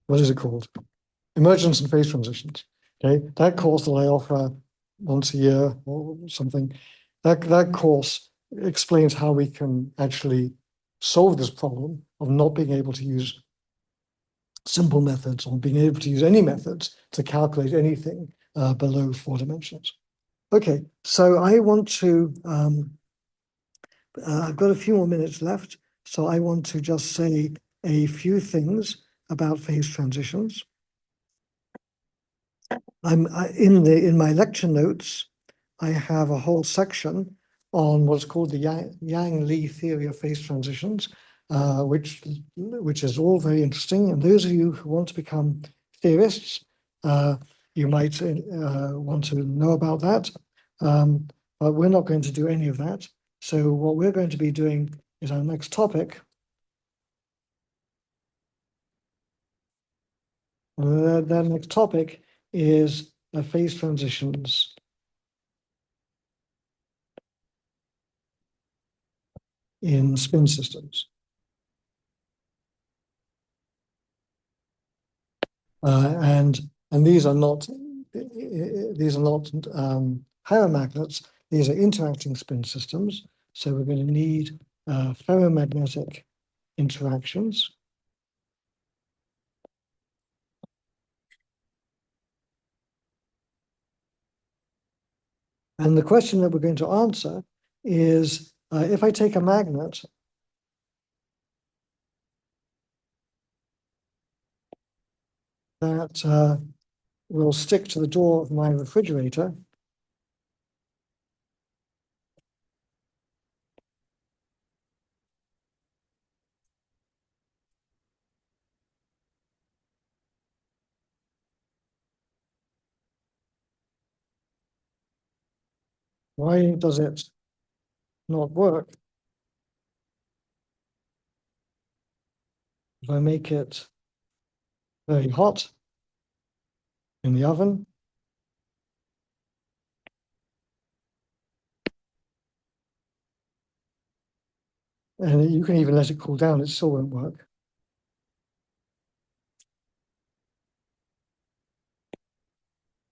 A: What is it called? Emergence and phase transitions. Okay, that course that I offer once a year or something, that course explains how we can actually solve this problem of not being able to use simple methods or being able to use any methods to calculate anything below 4 dimensions. Okay, so I want to, I've got a few more minutes left, so I want to just say a few things about phase transitions. In my lecture notes, I have a whole section on what's called the Yang-Lee theory of phase transitions, which is all very interesting. And those of you who want to become theorists, you might want to know about that. But we're not going to do any of that. So what we're going to be doing is our next topic. The next topic is phase transitions in spin systems. And these are not ferromagnets. These are interacting spin systems. So we're going to need ferromagnetic interactions. And the question that we're going to answer is, if I take a magnet that will stick to the door of my refrigerator, why does it not work if I make it very hot in the oven? And you can even let it cool down, it still won't work.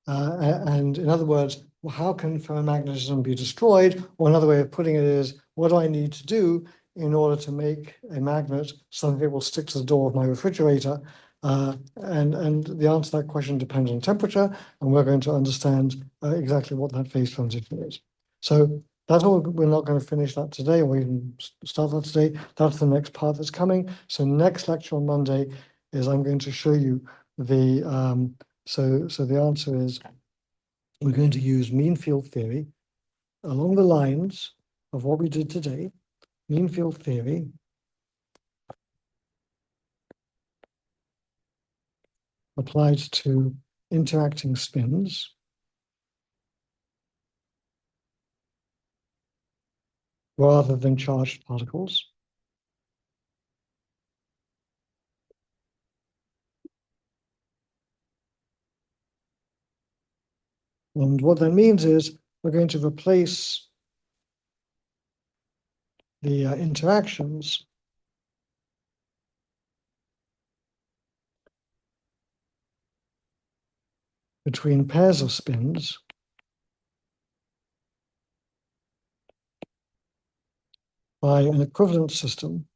A: And in other words, how can ferromagnetism be destroyed? Or another way of putting it is, what do I need to do in order to make a magnet something that will stick to the door of my refrigerator? And the answer to that question depends on temperature, and we're going to understand exactly what that phase transition is. So that's all. We're not going to finish that today, or even start that today. That's the next part that's coming. So next lecture on Monday is I'm going to show you the so the answer is we're going to use mean field theory along the lines of what we did today. Mean field theory applied to interacting spins rather than charged particles. And what that means is we're going to replace the interactions between pairs of spins by an equivalence system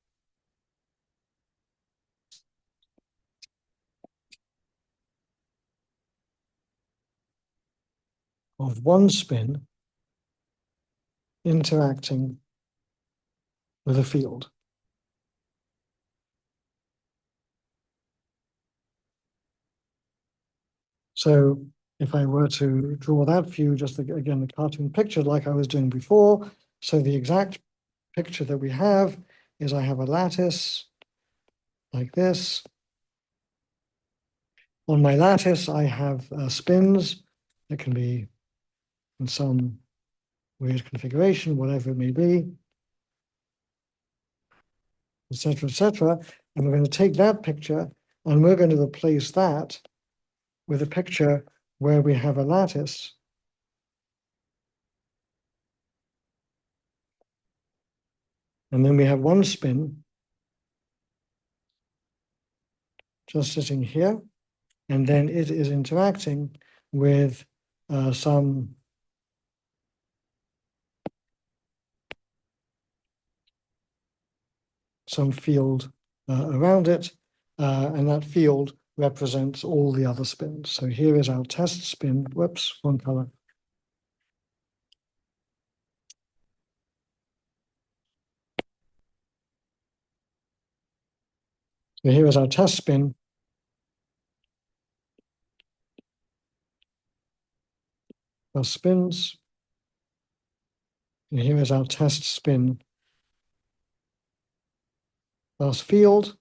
A: of one spin interacting with a field. So if I were to draw that for you, just again, the cartoon picture like I was doing before. So the exact picture that we have is I have a lattice like this. On my lattice, I have spins that can be in some weird configuration, whatever it may be, etc., etc. And we're going to take that picture and we're going to replace that with a picture where we have a lattice and then we have one spin just sitting here, and then it is interacting with some field around it, and that field represents all the other spins. So here is our test spin. Whoops, one color. So here is our test spin plus spins. And here is our test spin plus field.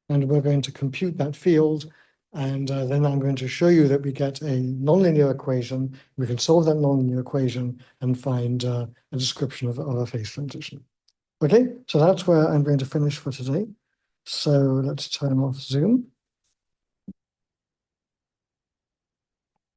A: And we're going to compute that field. And then I'm going to show you that we get a nonlinear equation. We can solve that nonlinear equation and find a description of a phase transition. Okay, so that's where I'm going to finish for today. So let's turn off Zoom.